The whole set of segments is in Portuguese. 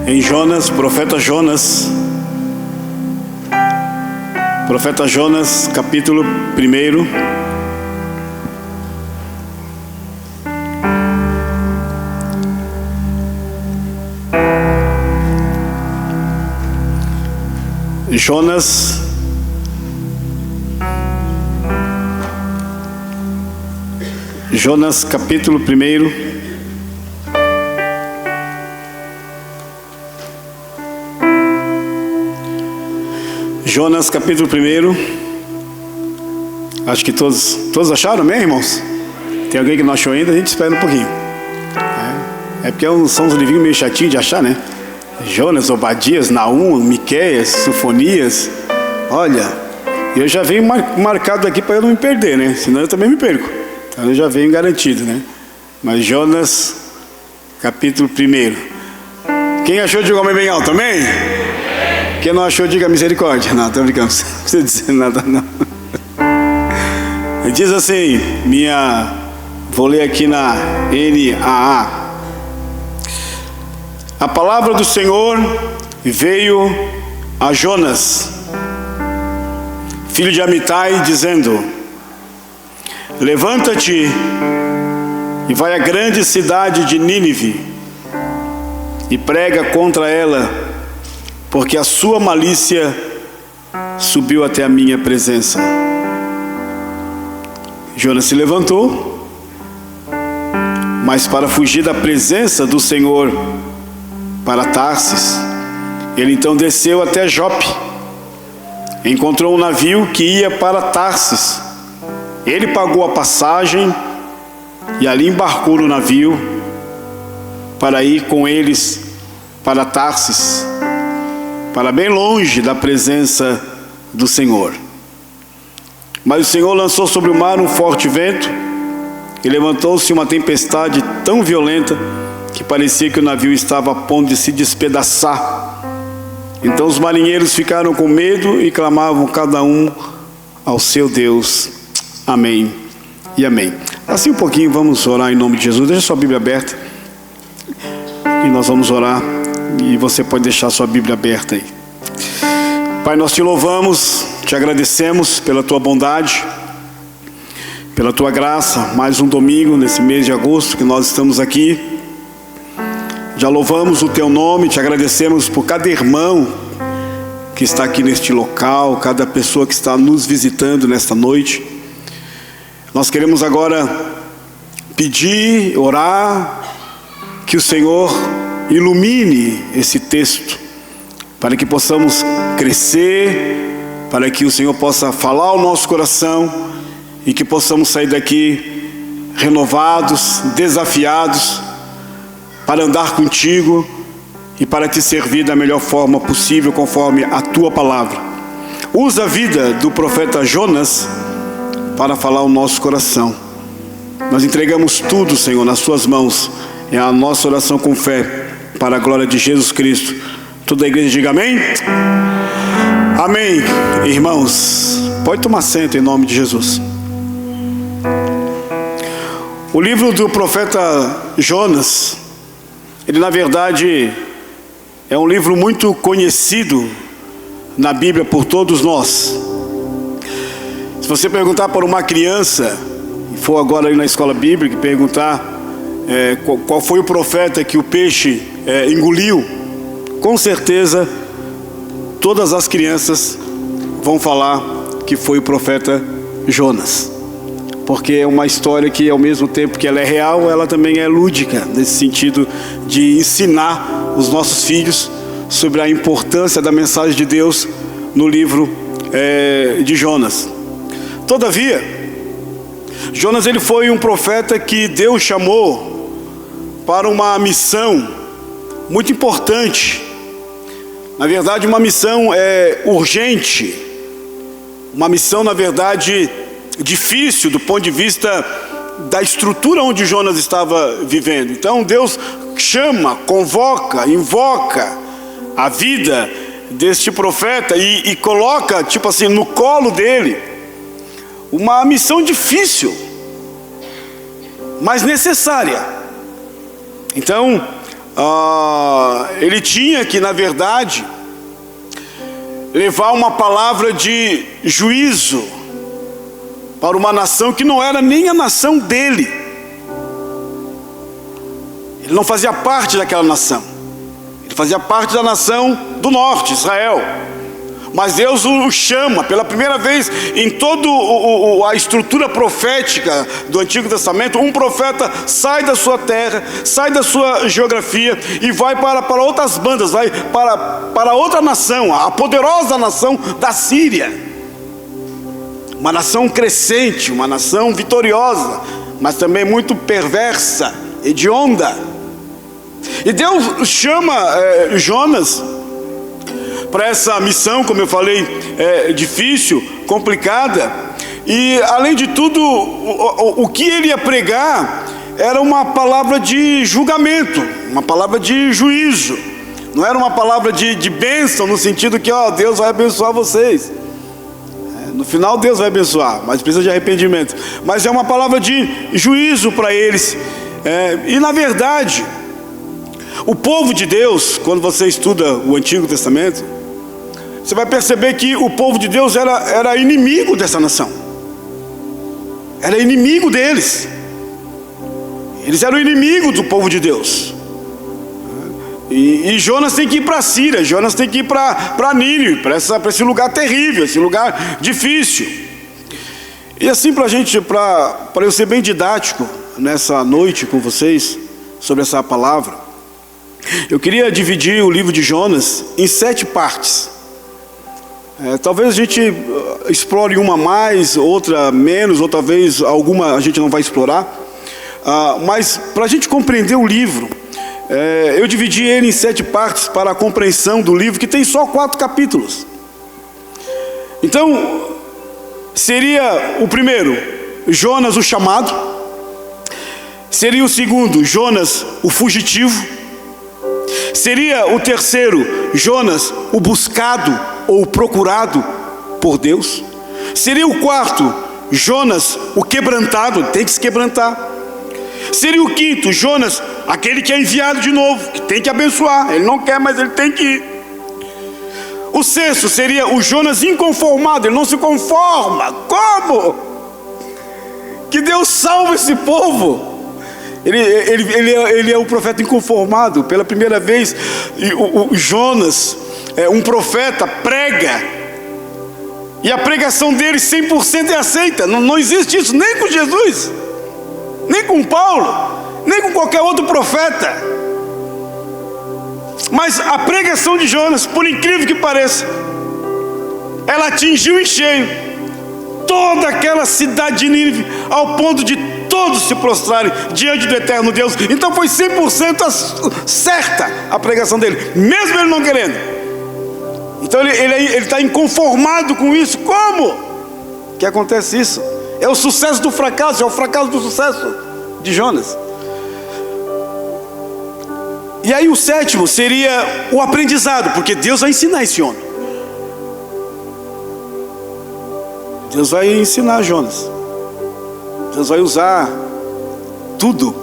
em Jonas, profeta Jonas, capítulo 1. Jonas, capítulo 1. Jonas, capítulo 1. Acho que todos acharam, amém, irmãos? Tem alguém que não achou ainda? A gente espera um pouquinho. É porque são uns livrinhos meio chatinhos de achar, né? Jonas, Obadias, Naum, Miqueias, Sofonias. Olha, eu já venho marcado aqui para eu não me perder, né? Senão eu também me perco. Então eu já venho garantido, né? Mas Jonas, capítulo 1. Quem achou, diga amém bem alto, amém? Quem não achou, diga misericórdia. Não, estou brincando, não precisa dizer nada não. Ele diz assim, vou ler aqui na NAA. A palavra do Senhor veio a Jonas, filho de Amitai, dizendo: levanta-te e vai à grande cidade de Nínive e prega contra ela, porque a sua malícia subiu até a minha presença. Jonas se levantou, mas para fugir da presença do Senhor, para Tarsis. Ele então desceu até Jope, encontrou um navio que ia para Tarsis. Ele pagou a passagem e ali embarcou no navio para ir com eles para Tarsis, para bem longe da presença do Senhor. Mas o Senhor lançou sobre o mar um forte vento e levantou-se uma tempestade tão violenta que parecia que o navio estava a ponto de se despedaçar. Então os marinheiros ficaram com medo e clamavam cada um ao seu Deus. Amém e amém. Assim um pouquinho vamos orar em nome de Jesus. Deixa sua Bíblia aberta e nós vamos orar. E você pode deixar sua Bíblia aberta aí. Pai, nós te louvamos, te agradecemos pela tua bondade, pela tua graça. Mais um domingo nesse mês de agosto que nós estamos aqui. Já louvamos o teu nome, te agradecemos por cada irmão que está aqui neste local, cada pessoa que está nos visitando nesta noite. Nós queremos agora pedir, orar, que o Senhor ilumine esse texto, para que possamos crescer, para que o Senhor possa falar ao nosso coração e que possamos sair daqui renovados, desafiados, para andar contigo e para te servir da melhor forma possível, conforme a tua palavra. Usa a vida do profeta Jonas para falar ao nosso coração. Nós entregamos tudo, Senhor, nas suas mãos. É a nossa oração com fé, para a glória de Jesus Cristo. Toda a igreja diga amém? Amém. Irmãos, pode tomar assento em nome de Jesus. O livro do profeta Jonas, ele na verdade é um livro muito conhecido na Bíblia por todos nós. Se você perguntar para uma criança, e for agora ali na escola bíblica, e perguntar qual foi o profeta que o peixe engoliu, com certeza todas as crianças vão falar que foi o profeta Jonas, porque é uma história que, ao mesmo tempo que ela é real, ela também é lúdica, nesse sentido de ensinar os nossos filhos sobre a importância da mensagem de Deus no livro de Jonas. Todavia, Jonas ele foi um profeta que Deus chamou para uma missão muito importante. Na verdade, uma missão urgente, uma missão, na verdade, difícil do ponto de vista da estrutura onde Jonas estava vivendo. Então Deus chama, convoca, invoca a vida deste profeta e coloca, tipo assim, no colo dele uma missão difícil, mas necessária. Então ele tinha que, na verdade, levar uma palavra de juízo para uma nação que não era nem a nação dele. Ele não fazia parte daquela nação. Ele fazia parte da nação do norte, Israel. Mas Deus o chama pela primeira vez em toda a estrutura profética do Antigo Testamento. Um profeta sai da sua terra, sai da sua geografia e vai para outras bandas, vai para outra nação, a poderosa nação da Síria. Uma nação crescente, uma nação vitoriosa, mas também muito perversa, hedionda. E Deus chama Jonas para essa missão, como eu falei, difícil, complicada. E além de tudo, o que ele ia pregar era uma palavra de julgamento, uma palavra de juízo. Não era uma palavra de bênção, no sentido que Deus vai abençoar vocês. No final Deus vai abençoar, mas precisa de arrependimento. Mas é uma palavra de juízo para eles. E na verdade, o povo de Deus, quando você estuda o Antigo Testamento, você vai perceber que o povo de Deus era inimigo dessa nação. Era inimigo deles. Eles eram inimigos do povo de Deus. E Jonas tem que ir para a Síria, Jonas tem que ir para Nínive, para esse lugar terrível, esse lugar difícil. E assim, para eu ser bem didático nessa noite com vocês sobre essa palavra, eu queria dividir o livro de Jonas em 7 partes. Talvez a gente explore uma mais, outra menos, ou talvez alguma a gente não vai explorar. Mas para a gente compreender o livro, eu dividi ele em 7 partes para a compreensão do livro, que tem só 4 capítulos. Então, seria o primeiro, Jonas o chamado. Seria o segundo, Jonas o fugitivo. Seria o terceiro, Jonas o buscado ou procurado por Deus. Seria o quarto, Jonas o quebrantado, tem que se quebrantar. Seria o quinto, Jonas, aquele que é enviado de novo, que tem que abençoar. Ele não quer, mas ele tem que ir. O sexto seria o Jonas inconformado, ele não se conforma. Como? Que Deus salve esse povo. Ele é o profeta inconformado. Pela primeira vez, o Jonas, um profeta, prega. E a pregação dele 100% é aceita. Não existe isso nem com Jesus, nem com Paulo, nem com qualquer outro profeta. Mas a pregação de Jonas, por incrível que pareça, ela atingiu em cheio toda aquela cidade de Nínive, ao ponto de todos se prostrarem diante do eterno Deus. Então foi 100% certa a pregação dele, mesmo ele não querendo. Então ele está inconformado com isso. Como que acontece isso? É o sucesso do fracasso, é o fracasso do sucesso de Jonas. E aí o sétimo seria o aprendizado, porque Deus vai ensinar esse homem. Deus vai ensinar Jonas. Deus vai usar tudo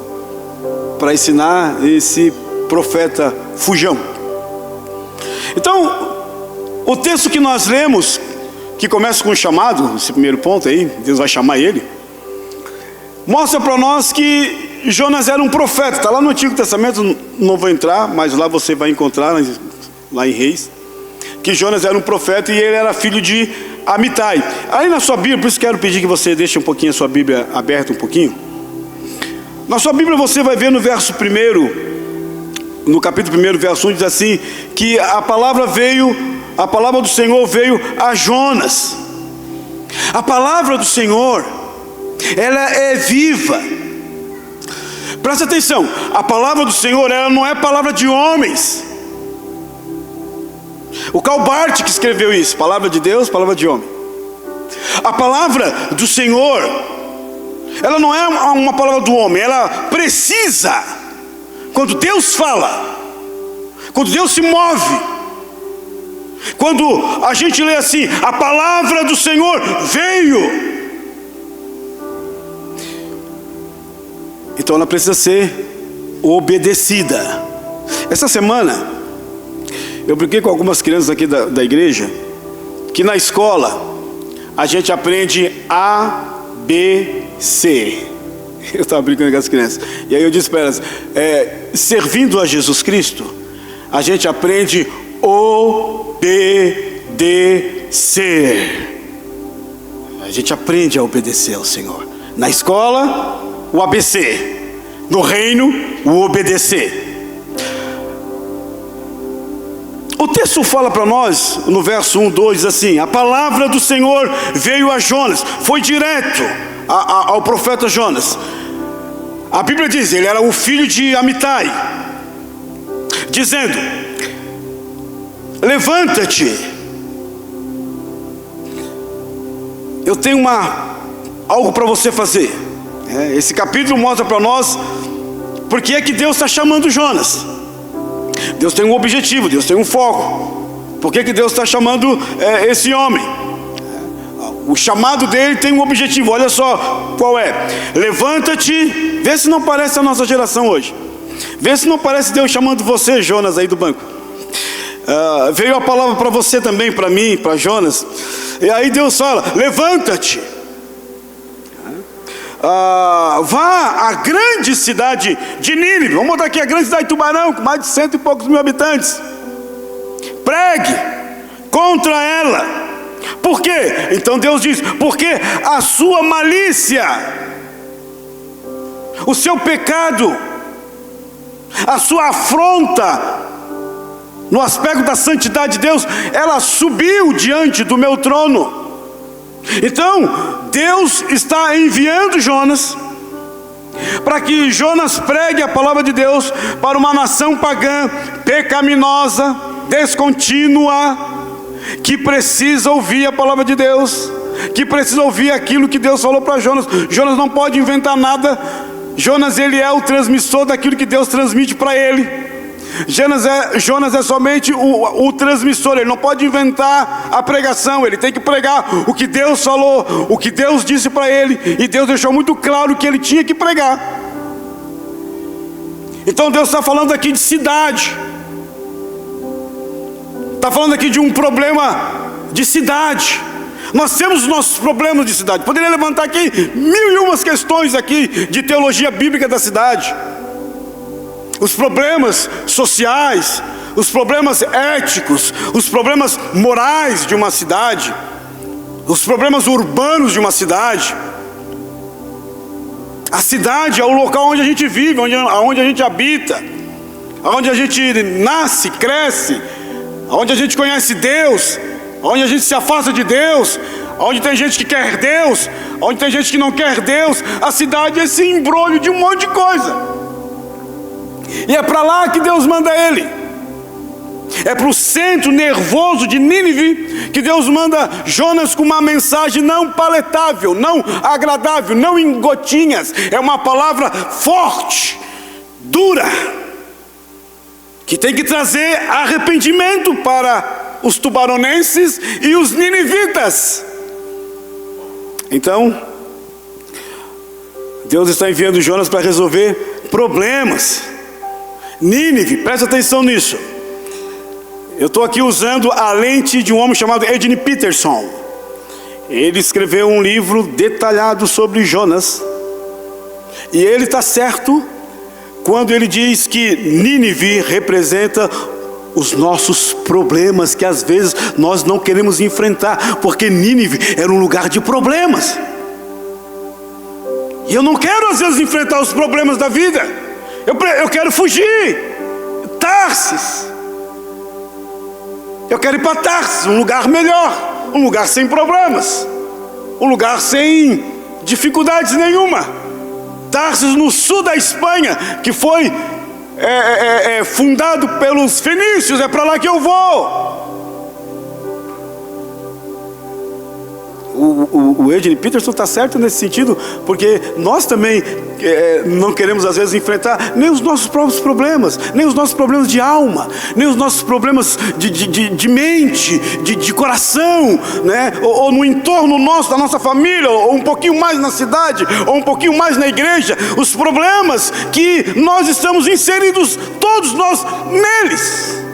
para ensinar esse profeta fujão. Então, o texto que nós lemos, que começa com o chamado, esse primeiro ponto aí, Deus vai chamar ele, mostra para nós que Jonas era um profeta. Está lá no Antigo Testamento, não vou entrar, mas lá você vai encontrar, lá em Reis, que Jonas era um profeta e ele era filho de Amitai. Aí na sua Bíblia, por isso quero pedir que você deixe um pouquinho a sua Bíblia aberta um pouquinho. Na sua Bíblia você vai ver no verso 1, no capítulo 1, verso 1, diz assim, que a palavra do Senhor veio a Jonas. A palavra do Senhor, ela é viva. Presta atenção, a palavra do Senhor, ela não é palavra de homens. O Karl Barth que escreveu isso, palavra de Deus, palavra de homem. A palavra do Senhor, ela não é uma palavra do homem, ela precisa, quando Deus fala, quando Deus se move, quando a gente lê assim, a palavra do Senhor veio, então ela precisa ser obedecida. Essa semana, eu brinquei com algumas crianças aqui da igreja, que na escola, a gente aprende A, B, C. Eu estava brincando com as crianças. E aí eu disse para elas, servindo a Jesus Cristo, a gente aprende obedecer. A gente aprende a obedecer ao Senhor. Na escola, o ABC. No reino, o obedecer. O texto fala para nós, no verso 1, 2, assim: a palavra do Senhor veio a Jonas, foi direto ao profeta Jonas. A Bíblia diz, ele era o filho de Amitai, dizendo: levanta-te, eu tenho algo para você fazer. Esse capítulo mostra para nós por que é que Deus está chamando Jonas. Deus tem um objetivo, Deus tem um foco. Por que Deus está chamando esse homem? O chamado dele tem um objetivo, olha só qual é: levanta-te. Vê se não parece a nossa geração hoje. Vê se não parece Deus chamando você, Jonas, aí do banco. Veio a palavra para você também, para mim, para Jonas. E aí Deus fala: levanta-te, vá à grande cidade de Nínive. Vamos botar aqui a grande cidade de Tubarão, com mais de 100 e poucos mil habitantes. Pregue contra ela. Por quê? Então Deus diz: porque a sua malícia, o seu pecado, a sua afronta no aspecto da santidade de Deus, ela subiu diante do meu trono. Então Deus está enviando Jonas para que Jonas pregue a palavra de Deus para uma nação pagã, pecaminosa, descontínua, que precisa ouvir a palavra de Deus, que precisa ouvir aquilo que Deus falou para Jonas. Jonas não pode inventar nada. Jonas, ele é o transmissor daquilo que Deus transmite para ele. Jonas é somente o transmissor. Ele não pode inventar a pregação. Ele tem que pregar o que Deus falou, o que Deus disse para ele. E Deus deixou muito claro que ele tinha que pregar. Então Deus está falando aqui de cidade. Está falando aqui de um problema de cidade. Nós temos os nossos problemas de cidade. Poderia levantar aqui 1001 questões aqui de teologia bíblica da cidade. Os problemas sociais, os problemas éticos, os problemas morais de uma cidade, os problemas urbanos de uma cidade. A cidade é o local onde a gente vive, onde a gente habita, onde a gente nasce, cresce, onde a gente conhece Deus, onde a gente se afasta de Deus, onde tem gente que quer Deus, onde tem gente que não quer Deus. A cidade é esse embrolho de um monte de coisa. E é para lá que Deus manda ele. É para o centro nervoso de Nínive que Deus manda Jonas com uma mensagem não palatável, não agradável, não em gotinhas. É uma palavra forte, dura, que tem que trazer arrependimento para os tubaronenses e os ninivitas. Então, Deus está enviando Jonas para resolver problemas. Nínive, presta atenção nisso. Eu estou aqui usando a lente de um homem chamado Eugene Peterson. Ele escreveu um livro detalhado sobre Jonas. E ele está certo quando ele diz que Nínive representa os nossos problemas, que às vezes nós não queremos enfrentar, porque Nínive era um lugar de problemas. E eu não quero às vezes enfrentar os problemas da vida. Eu quero fugir. Tarsis. Eu quero ir para Tarsis, um lugar melhor, um lugar sem problemas, um lugar sem dificuldades nenhuma. Tarsis, no sul da Espanha, que foi fundado pelos fenícios. É para lá que eu vou. O Eugene Peterson está certo nesse sentido, porque nós também não queremos às vezes enfrentar nem os nossos próprios problemas, nem os nossos problemas de alma, nem os nossos problemas de mente, de coração, né? Ou no entorno nosso, da nossa família, ou um pouquinho mais na cidade, ou um pouquinho mais na igreja, os problemas que nós estamos inseridos, todos nós, neles.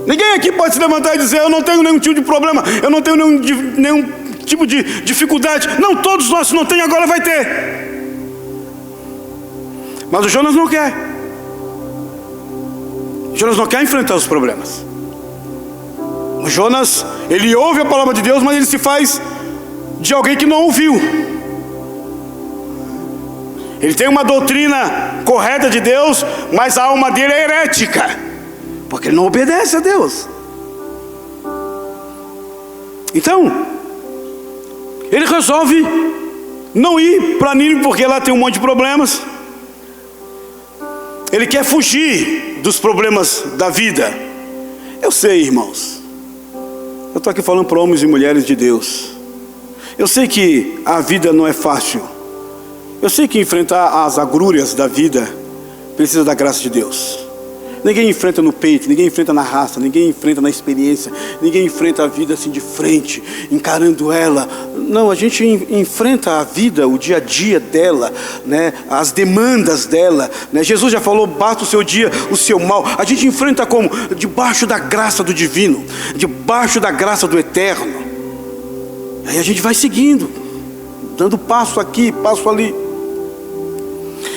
Ninguém aqui pode se levantar e dizer: eu não tenho nenhum tipo de problema, eu não tenho nenhum tipo de dificuldade. Não, todos nós, se não tem agora, vai ter. Mas o Jonas não quer. O Jonas não quer enfrentar os problemas. O Jonas, ele ouve a palavra de Deus, mas ele se faz de alguém que não ouviu. Ele tem uma doutrina correta de Deus, mas a alma dele é herética, porque ele não obedece a Deus. Então, ele resolve não ir para Nínive, porque lá tem um monte de problemas. Ele quer fugir dos problemas da vida. Eu sei, irmãos, eu estou aqui falando para homens e mulheres de Deus. Eu sei que a vida não é fácil. Eu sei que enfrentar as agrúrias da vida precisa da graça de Deus. Ninguém enfrenta no peito, ninguém enfrenta na raça, ninguém enfrenta na experiência, ninguém enfrenta a vida assim de frente, encarando ela. Não, a gente enfrenta a vida, o dia a dia dela, né? As demandas dela, né? Jesus já falou: basta o seu dia, o seu mal. A gente enfrenta como? Debaixo da graça do divino, debaixo da graça do eterno. Aí a gente vai seguindo, dando passo aqui, passo ali.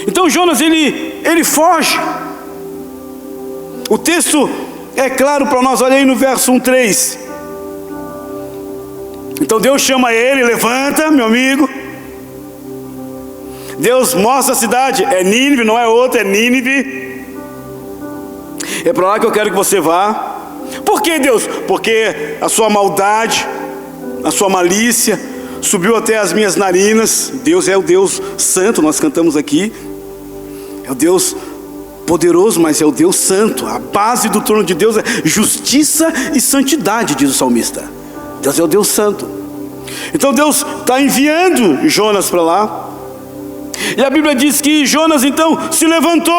Então Jonas, ele foge. O texto é claro para nós, olha aí no verso 1:3. Então Deus chama ele: levanta, meu amigo. Deus mostra a cidade, é Nínive, não é outra, é Nínive. É para lá que eu quero que você vá. Por que, Deus? Porque a sua maldade, a sua malícia subiu até as minhas narinas. Deus é o Deus santo, nós cantamos aqui. É o Deus poderoso, mas é o Deus santo. A base do trono de Deus é justiça e santidade, diz o salmista. Deus é o Deus santo. Então Deus está enviando Jonas para lá. E a Bíblia diz que Jonas então se levantou.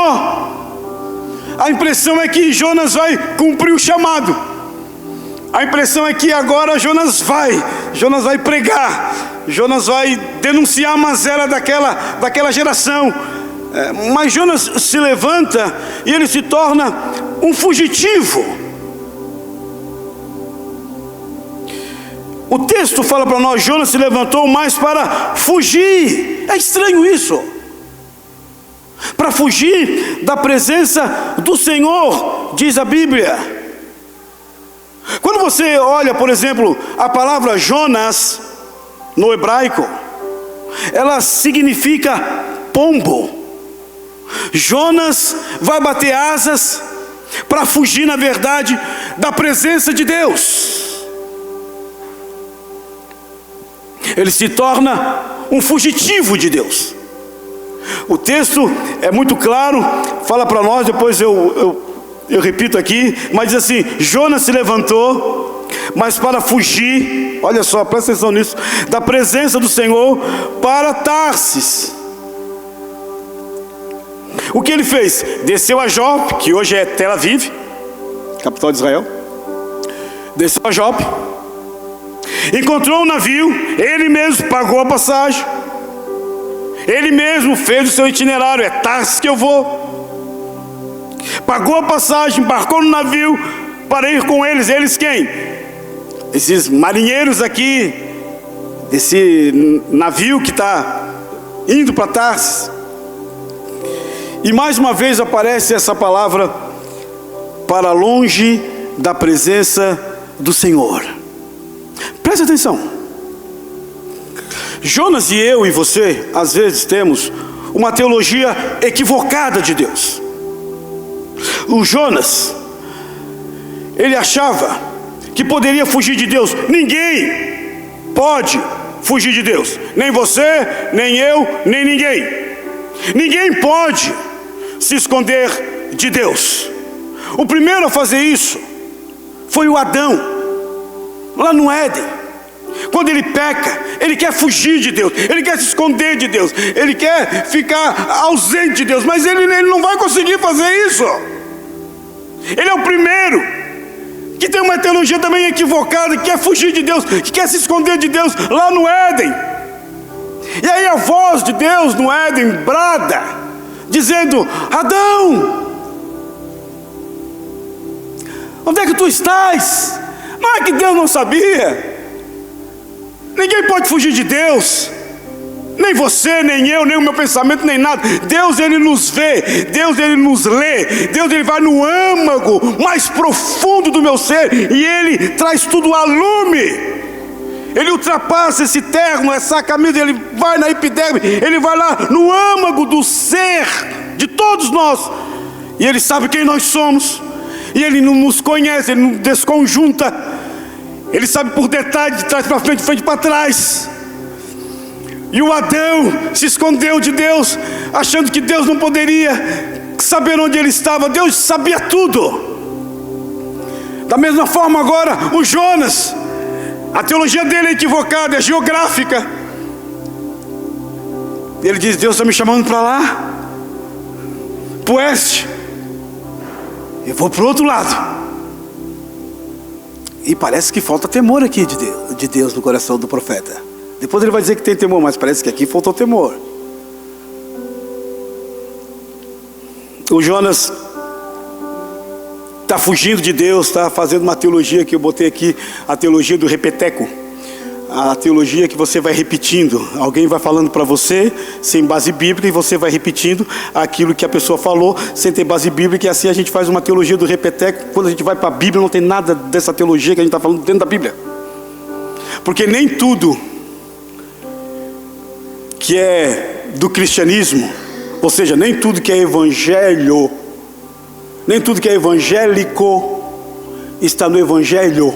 A impressão é que Jonas vai cumprir o chamado. A impressão é que agora Jonas vai pregar. Jonas vai denunciar a mazela daquela geração. Mas Jonas se levanta e ele se torna um fugitivo. O texto fala para nós: Jonas se levantou mais para fugir. É estranho isso. Para fugir da presença do Senhor, diz a Bíblia. Quando você olha, por exemplo, a palavra Jonas no hebraico, ela significa pombo. Jonas vai bater asas para fugir, na verdade, da presença de Deus. Ele se torna um fugitivo de Deus. O texto é muito claro, fala para nós, depois eu repito aqui, mas diz assim: Jonas se levantou, mas para fugir, olha só, presta atenção nisso, da presença do Senhor, para Tarsis. O que ele fez? Desceu a Jope, que hoje é Tel Aviv, capital de Israel. Desceu a Jope, encontrou um navio, ele mesmo pagou a passagem, ele mesmo fez o seu itinerário: é Tarsis que eu vou. Pagou a passagem, embarcou no navio para ir com eles. Eles quem? Esses marinheiros aqui, desse navio que está indo para Tarsis. E mais uma vez aparece essa palavra: para longe da presença do Senhor. Presta atenção. Jonas e eu e você, às vezes temos uma teologia equivocada de Deus. O Jonas, ele achava que poderia fugir de Deus. Ninguém pode fugir de Deus. Nem você, nem eu, nem ninguém. Ninguém pode se esconder de Deus. O primeiro a fazer isso foi o Adão, lá no Éden. Quando ele peca, ele quer fugir de Deus, ele quer se esconder de Deus, ele quer ficar ausente de Deus, mas ele não vai conseguir fazer isso. Ele é o primeiro que tem uma teologia também equivocada, que quer fugir de Deus, que quer se esconder de Deus lá no Éden. E aí a voz de Deus no Éden brada, dizendo: Adão, onde é que tu estás? Não é que Deus não sabia? Ninguém pode fugir de Deus, nem você, nem eu, nem o meu pensamento, nem nada. Deus, ele nos vê, Deus, ele nos lê, Deus, ele vai no âmago mais profundo do meu ser e ele traz tudo a lume. Ele ultrapassa esse terno, essa camisa, ele vai na epiderme, ele vai lá no âmago do ser de todos nós, e ele sabe quem nós somos, e ele não nos conhece, ele nos desconjunta, ele sabe por detalhe, de trás para frente, de frente para trás. E o Adão se escondeu de Deus, achando que Deus não poderia saber onde ele estava. Deus sabia tudo. Da mesma forma agora o Jonas, a teologia dele é equivocada, é geográfica. Ele diz: Deus está me chamando para lá, para o oeste, eu vou para o outro lado. E parece que falta temor aqui de Deus no coração do profeta. Depois ele vai dizer que tem temor, mas parece que aqui faltou temor. O Jonas está fugindo de Deus, está fazendo uma teologia que eu botei aqui, a teologia do repeteco. A teologia que você vai repetindo. Alguém vai falando para você, sem base bíblica, e você vai repetindo aquilo que a pessoa falou, sem ter base bíblica, e assim a gente faz uma teologia do repeteco. Quando a gente vai para a Bíblia, não tem nada dessa teologia que a gente está falando dentro da Bíblia. Porque nem tudo que é do cristianismo, ou seja, nem tudo que é evangelho, nem tudo que é evangélico está no evangelho.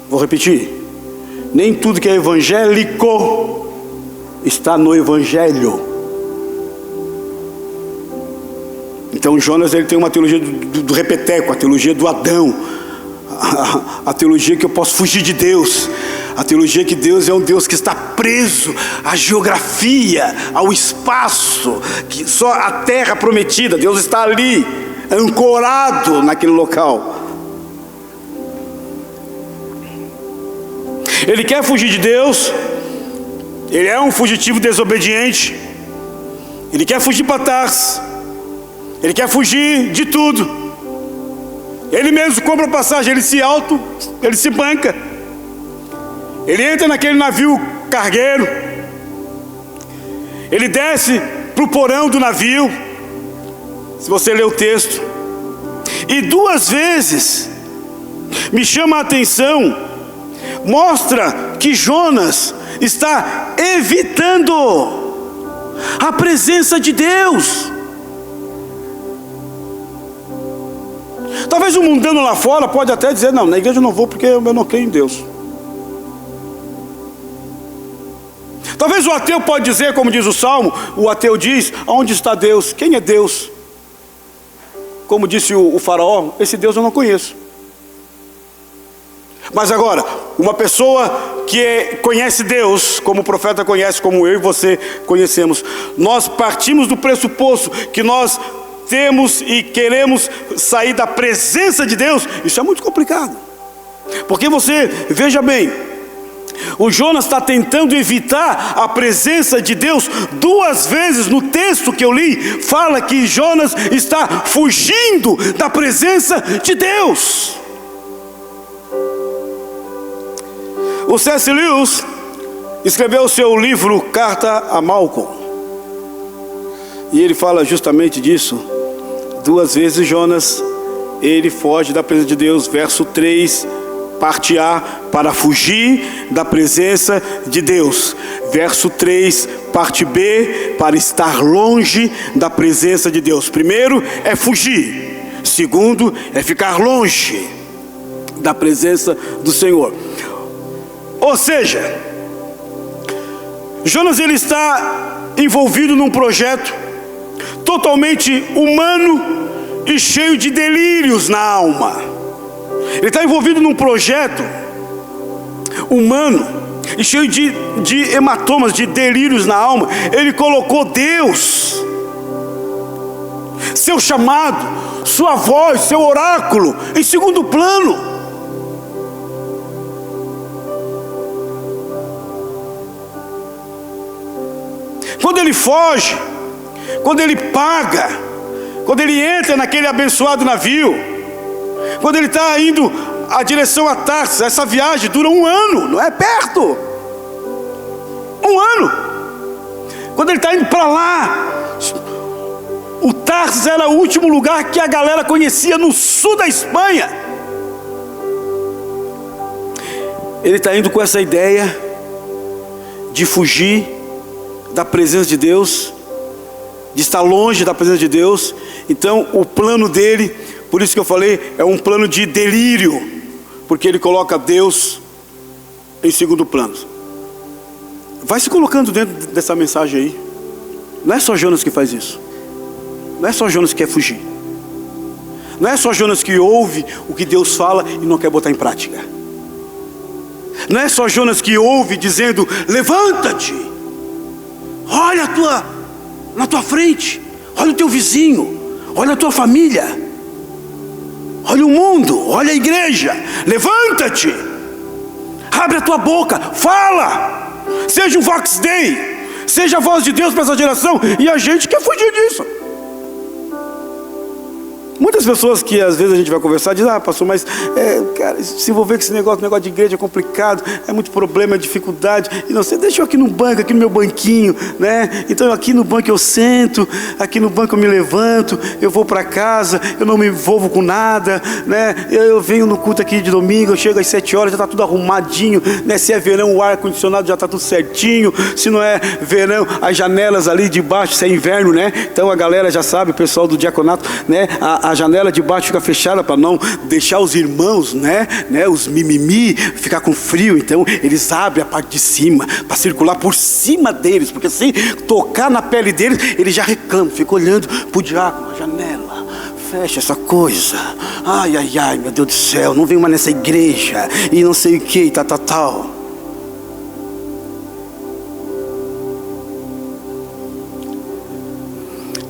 Vou repetir: nem tudo que é evangélico está no evangelho. Então Jonas, ele tem uma teologia do repeteco, a teologia do Adão, a teologia que eu posso fugir de Deus, a teologia que Deus é um Deus que está preso à geografia, ao espaço, que só a terra prometida, Deus está ali, ancorado naquele local. Ele quer fugir de Deus, ele é um fugitivo desobediente, ele quer fugir para Tarsis, ele quer fugir de tudo, ele mesmo compra passagem, ele se banca, ele entra naquele navio cargueiro, ele desce para o porão do navio, se você ler o texto, e 2 vezes me chama a atenção, mostra que Jonas está evitando a presença de Deus. Talvez o mundano lá fora pode até dizer: não, na igreja eu não vou porque eu não creio em Deus. Talvez o ateu pode dizer, como diz o Salmo, o ateu diz: aonde está Deus? Quem é Deus? Como disse o faraó, esse Deus eu não conheço. Mas agora, uma pessoa que conhece Deus, como o profeta conhece, como eu e você conhecemos, nós partimos do pressuposto que nós temos e queremos sair da presença de Deus. Isso é muito complicado, porque você, veja bem, o Jonas está tentando evitar a presença de Deus. 2 vezes no texto que eu li, fala que Jonas está fugindo da presença de Deus. O C.S. Lewis escreveu o seu livro Carta a Malcolm, e ele fala justamente disso. 2 vezes Jonas, ele foge da presença de Deus. Verso 3, parte A, para fugir da presença de Deus. Verso 3, parte B, para estar longe da presença de Deus. Primeiro é fugir, segundo é ficar longe da presença do Senhor. Ou seja, Jonas, ele está envolvido num projeto totalmente humano e cheio de delírios na alma. Ele está envolvido num projeto humano, e cheio de hematomas, de delírios na alma, ele colocou Deus, seu chamado, sua voz, seu oráculo, em segundo plano. Quando ele foge, quando ele paga, quando ele entra naquele abençoado navio, quando ele está indo a direção a Tarsis, essa viagem dura 1 ano, não é perto. 1 ano. Quando ele está indo para lá, o Tarsis era o último lugar que a galera conhecia no sul da Espanha. Ele está indo com essa ideia de fugir da presença de Deus, de estar longe da presença de Deus. Então o plano dele, por isso que eu falei, é um plano de delírio, porque ele coloca Deus em segundo plano. Vai se colocando dentro dessa mensagem aí. Não é só Jonas que faz isso. Não é só Jonas que quer fugir. Não é só Jonas que ouve o que Deus fala e não quer botar em prática. Não é só Jonas que ouve dizendo: levanta-te, olha na tua frente, olha o teu vizinho, olha a tua família, olha o mundo, olha a igreja, levanta-te, abre a tua boca, fala, seja um Vox Dei, seja a voz de Deus para essa geração. E a gente quer fugir disso. Muitas pessoas que às vezes a gente vai conversar dizem: pastor, mas cara, se envolver com esse negócio de igreja é complicado, é muito problema, é dificuldade, e não sei, deixa eu aqui no banco, aqui no meu banquinho, né? Então aqui no banco eu sento, aqui no banco eu me levanto, eu vou para casa, eu não me envolvo com nada, né? Eu venho no culto aqui de domingo, eu chego às 7 horas, já está tudo arrumadinho, né? Se é verão, o ar-condicionado já está tudo certinho, se não é verão, as janelas ali de baixo, se é inverno, né? Então a galera já sabe, o pessoal do diaconato, né? A janela de baixo fica fechada para não deixar os irmãos, né, os mimimi, ficar com frio. Então eles abrem a parte de cima para circular por cima deles, porque se tocar na pele deles, eles já reclamam, ficam olhando para o diácono, a janela, fecha essa coisa, ai, meu Deus do céu, não venho mais nessa igreja, e não sei o que, tal.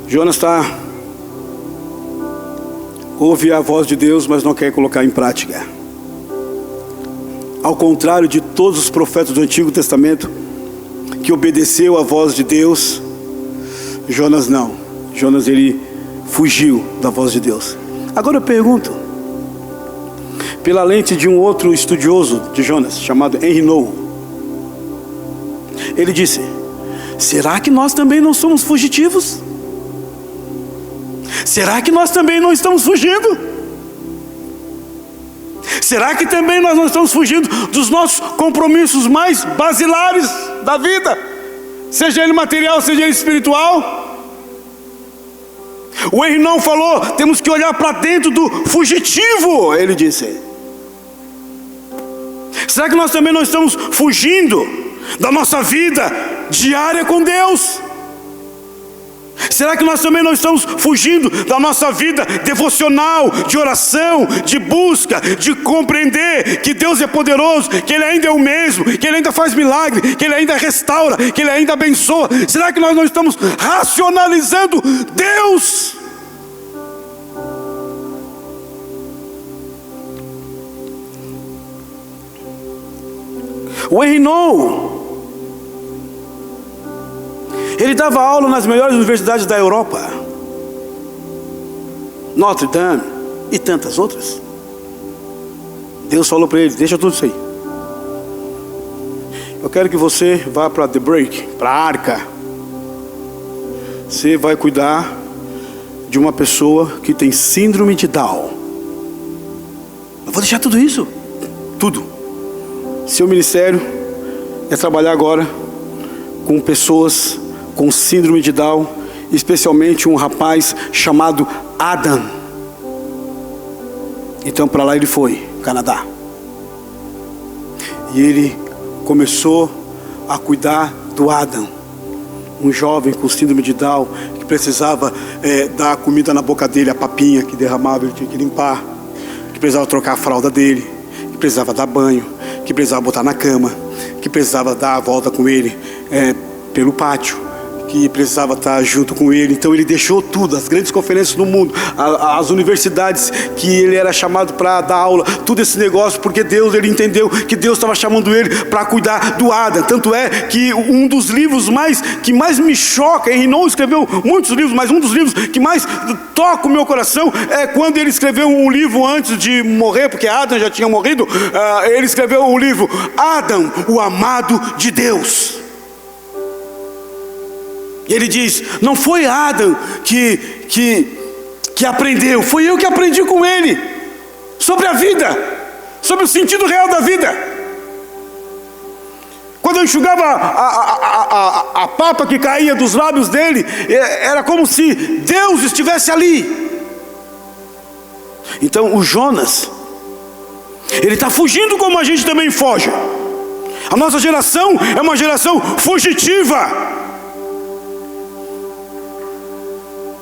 Jonas ouve a voz de Deus, mas não quer colocar em prática. Ao contrário de todos os profetas do Antigo Testamento, que obedeceu à voz de Deus, Jonas não. Jonas, ele fugiu da voz de Deus. Agora eu pergunto, pela lente de um outro estudioso de Jonas, chamado Henry Nouwen, ele disse: será que nós também não somos fugitivos? Será que nós também não estamos fugindo? Será que também nós não estamos fugindo dos nossos compromissos mais basilares da vida? Seja ele material, seja ele espiritual? O Henry Nouwen falou: temos que olhar para dentro do fugitivo, ele disse. Será que nós também não estamos fugindo da nossa vida diária com Deus? Será que nós também não estamos fugindo da nossa vida devocional, de oração, de busca, de compreender que Deus é poderoso, que Ele ainda é o mesmo, que Ele ainda faz milagre, que Ele ainda restaura, que Ele ainda abençoa? Será que nós não estamos racionalizando Deus? O Henry Nouwen, ele dava aula nas melhores universidades da Europa, Notre Dame e tantas outras. Deus falou para ele: deixa tudo isso aí. Eu quero que você vá para The Break, para a Arca. Você vai cuidar de uma pessoa que tem síndrome de Down. Eu vou deixar tudo isso, tudo. Seu ministério é trabalhar agora com pessoas com síndrome de Down, especialmente um rapaz chamado Adam. Então para lá ele foi, Canadá. E ele começou a cuidar do Adam, um jovem com síndrome de Down, que precisava dar comida na boca dele, a papinha que derramava, ele tinha que limpar, que precisava trocar a fralda dele, que precisava dar banho, que precisava botar na cama, que precisava dar a volta com ele pelo pátio, que precisava estar junto com ele. Então ele deixou tudo, as grandes conferências do mundo, as universidades que ele era chamado para dar aula, tudo esse negócio, porque ele entendeu que Deus estava chamando ele para cuidar do Adam. Tanto é que um dos livros que mais me choca, Henry Nouwen escreveu muitos livros, mas um dos livros que mais toca o meu coração é quando ele escreveu um livro antes de morrer, porque Adam já tinha morrido. Ele escreveu o livro Adam, o amado de Deus. Ele diz: não foi Adão que aprendeu, foi eu que aprendi com ele sobre a vida, sobre o sentido real da vida. Quando eu enxugava a papa que caía dos lábios dele, era como se Deus estivesse ali. Então o Jonas, ele está fugindo como a gente também foge. A nossa geração é uma geração fugitiva,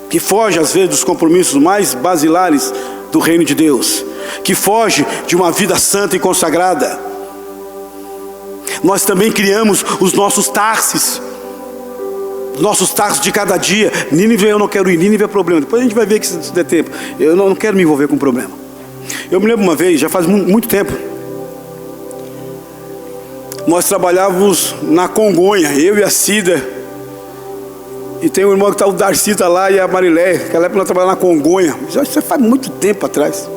que foge às vezes dos compromissos mais basilares do reino de Deus, que foge de uma vida santa e consagrada. Nós também criamos os nossos Tarses de cada dia. Nínive eu não quero ir, Nínive é problema. Depois a gente vai ver que se der tempo. Eu não quero me envolver com problema. Eu me lembro uma vez, já faz muito tempo, nós trabalhávamos na Congonha, eu e a Cida. E tem um irmão que está, o Darcy está lá, e a Marilé. Naquela época nós trabalhávamos na Congonha. Já faz muito tempo atrás.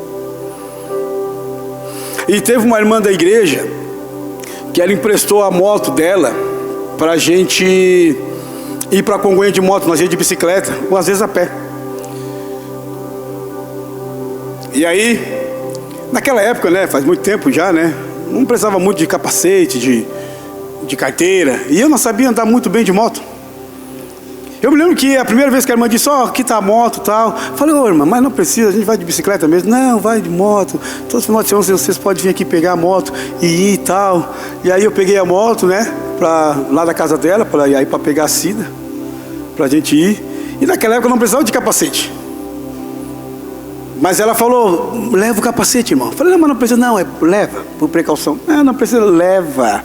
E teve uma irmã da igreja que ela emprestou a moto dela para a gente ir para a Congonha de moto. Nós íamos de bicicleta, ou às vezes a pé. E aí, naquela época, né, faz muito tempo já, né, não precisava muito de capacete, de carteira. E eu não sabia andar muito bem de moto. Eu me lembro que a primeira vez que a irmã disse: aqui está a moto e tal. Eu falei: irmã, mas não precisa, a gente vai de bicicleta mesmo. Não, vai de moto. Todos os finais de semana vocês podem vir aqui pegar a moto e ir e tal. E aí eu peguei a moto, né, lá da casa dela, para pegar a Cida, para a gente ir. E naquela época eu não precisava de capacete. Mas ela falou: leva o capacete, irmão. Eu falei: não, mas não precisa. Não, leva, por precaução. Não precisa, leva.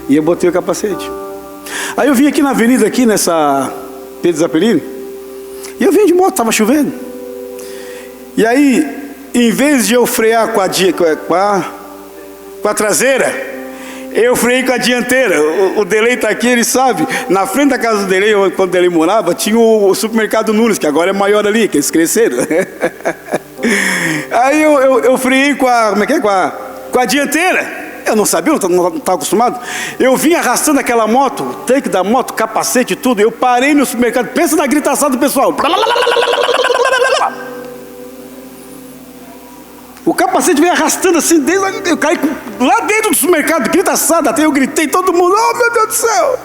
E eu botei o capacete. Aí eu vim aqui na avenida, aqui nessa Pedro Zapelini, e eu vim de moto, estava chovendo. E aí, em vez de eu frear com a traseira, eu freiei com a dianteira. O Delei está aqui, ele sabe. Na frente da casa do Delei, quando o Delei morava, tinha o supermercado Nunes, que agora é maior ali, que eles cresceram. Aí eu freiei com a dianteira. Eu não sabia, não estava acostumado. Eu vim arrastando aquela moto, o tanque da moto, capacete e tudo. Eu parei no supermercado. Pensa na gritaçada do pessoal. O capacete veio arrastando assim, eu caí lá dentro do supermercado, gritaçada. Até eu gritei, todo mundo: oh meu Deus do céu!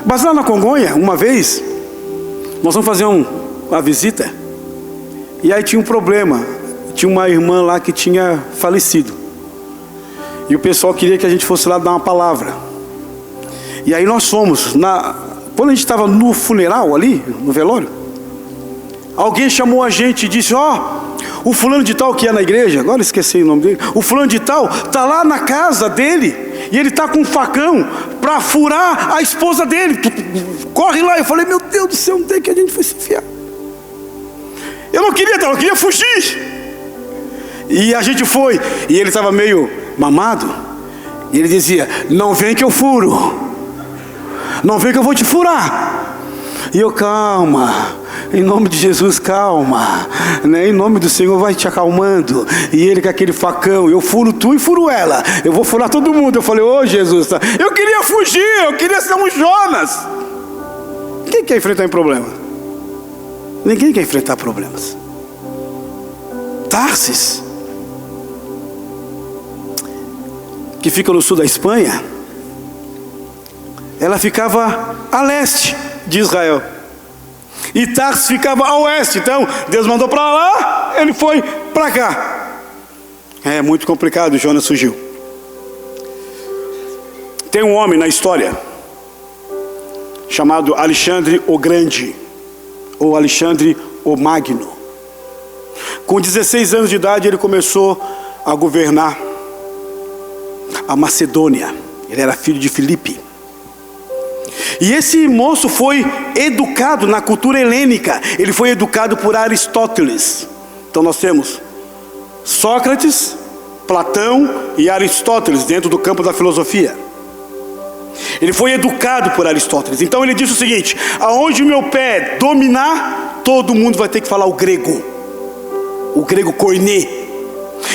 Mas lá na Congonha, uma vez, nós vamos fazer uma visita. E aí tinha um problema. Tinha uma irmã lá que tinha falecido. E o pessoal queria que a gente fosse lá dar uma palavra. E aí nós fomos. Quando a gente estava no funeral ali, no velório, alguém chamou a gente e disse: o fulano de tal que ia na igreja, agora esqueci o nome dele, o fulano de tal está lá na casa dele, e ele está com um facão para furar a esposa dele. Corre lá. Eu falei: meu Deus do céu, onde é que a gente foi se enfiar? Eu não queria, eu queria fugir. E a gente foi, e ele estava meio mamado, e ele dizia: não vem que eu furo, não vem que eu vou te furar. E eu: calma, em nome de Jesus, calma, né? Em nome do Senhor, vai te acalmando. E ele com aquele facão: eu furo tu e furo ela, eu vou furar todo mundo. Eu falei: ô Jesus, eu queria fugir, eu queria ser um Jonas. Quem quer enfrentar um problema? Ninguém quer enfrentar problemas. Tarsis, que fica no sul da Espanha, ela ficava a leste de Israel, e Tarsis ficava a oeste. Então Deus mandou para lá, ele foi para cá. É muito complicado. Jonas fugiu. Tem um homem na história chamado Alexandre o Grande, ou Alexandre o Magno. Com 16 anos de idade, ele começou a governar a Macedônia. Ele era filho de Filipe. E esse moço foi educado na cultura helênica. Ele foi educado por Aristóteles. Então nós temos Sócrates, Platão e Aristóteles dentro do campo da filosofia. Ele foi educado por Aristóteles. Então ele disse o seguinte: aonde o meu pé dominar, todo mundo vai ter que falar o grego koiné.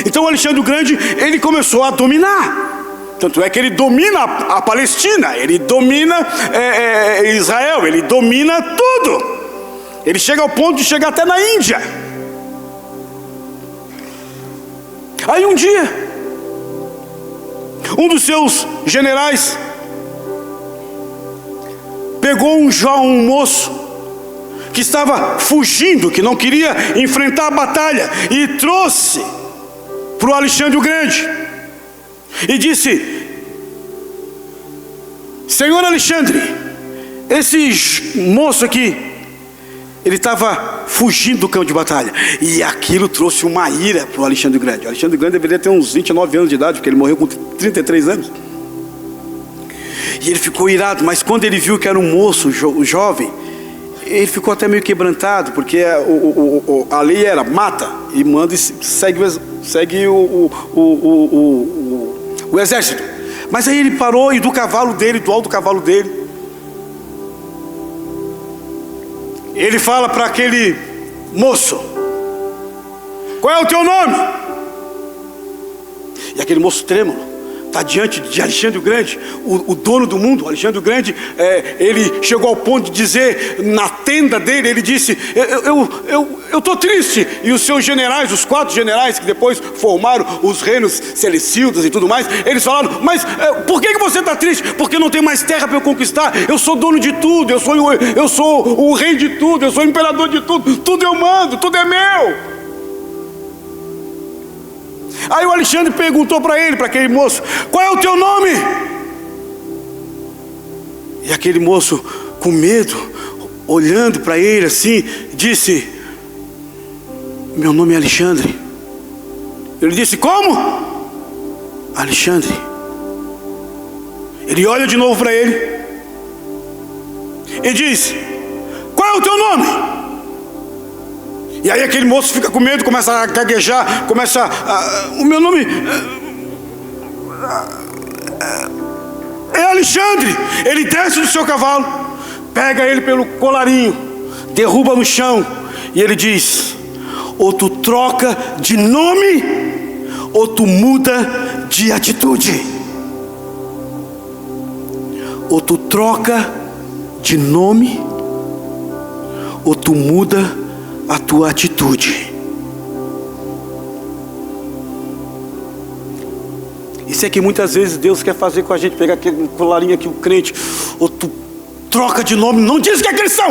Então Alexandre o Grande, ele começou a dominar. Tanto é que ele domina a Palestina, ele domina Israel, ele domina tudo. Ele chega ao ponto de chegar até na Índia. Aí um dia, um dos seus generais pegou um moço que estava fugindo, que não queria enfrentar a batalha, e trouxe para o Alexandre o Grande e disse: Senhor Alexandre, esse moço aqui, ele estava fugindo do campo de batalha. E aquilo trouxe uma ira para o Alexandre o Grande. O Alexandre o Grande deveria ter uns 29 anos de idade, porque ele morreu com 33 anos. E ele ficou irado, mas quando ele viu que era um moço jovem, ele ficou até meio quebrantado, porque a lei era mata e manda e segue o exército. Mas aí ele parou e do alto do cavalo dele, ele fala para aquele moço: qual é o teu nome? E aquele moço trêmulo está diante de Alexandre o Grande, o dono do mundo. Alexandre o Grande, ele chegou ao ponto de dizer, na tenda dele, ele disse: eu estou triste. E os seus generais, os 4 generais que depois formaram os reinos Seleucidas e tudo mais, eles falaram: mas por que você está triste? Porque não tem mais terra para eu conquistar. Eu sou dono de tudo, eu sou o rei de tudo, eu sou o imperador de tudo, tudo eu mando, tudo é meu. Aí o Alexandre perguntou para aquele moço: qual é o teu nome? E aquele moço, com medo, olhando para ele assim, disse: meu nome é Alexandre. Ele disse: como? Alexandre. Ele olha de novo para ele e diz: qual é o teu nome? E aí aquele moço fica com medo, começa a gaguejar, o meu nome é Alexandre. Ele desce do seu cavalo, pega ele pelo colarinho, derruba no chão, e ele diz: ou tu troca de nome, ou tu muda de atitude. Ou tu troca de nome, ou tu muda a tua atitude. Isso é que muitas vezes Deus quer fazer com a gente, pegar aquele colarinho aqui, o crente. Ou tu troca de nome, não diz que é cristão,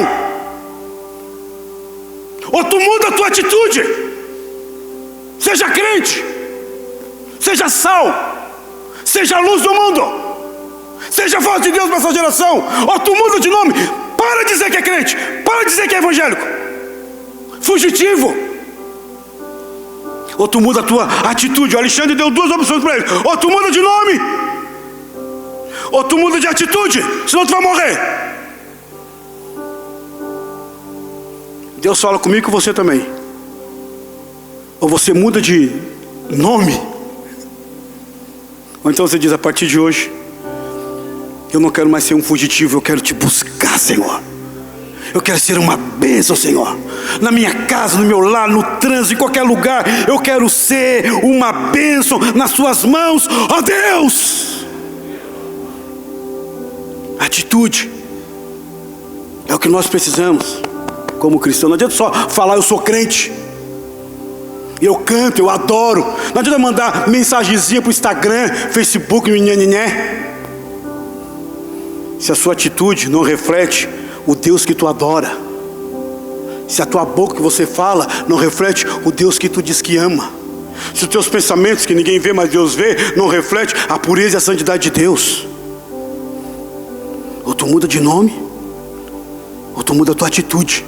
ou tu muda a tua atitude. Seja crente, seja sal, seja a luz do mundo, seja a voz de Deus para essa geração. Ou tu muda de nome, para de dizer que é crente, para de dizer que é evangélico, fugitivo. Ou tu muda a tua atitude. O Alexandre deu 2 opções para ele: ou tu muda de nome, ou tu muda de atitude, senão tu vai morrer. Deus fala comigo e com você também: ou você muda de nome, ou então você diz: a partir de hoje eu não quero mais ser um fugitivo, eu quero te buscar, Senhor. Eu quero ser uma bênção, Senhor, na minha casa, no meu lar, no trânsito, em qualquer lugar. Eu quero ser uma bênção nas suas mãos, ó Deus. Atitude é o que nós precisamos como cristão. Não adianta só falar: eu sou crente, eu canto, eu adoro. Não adianta mandar mensagenzinha para o Instagram, Facebook, nhanhanhé, se a sua atitude não reflete o Deus que tu adora. Se a tua boca que você fala não reflete o Deus que tu diz que ama. Se os teus pensamentos, que ninguém vê mas Deus vê, não reflete a pureza e a santidade de Deus. Ou tu muda de nome, ou tu muda a tua atitude.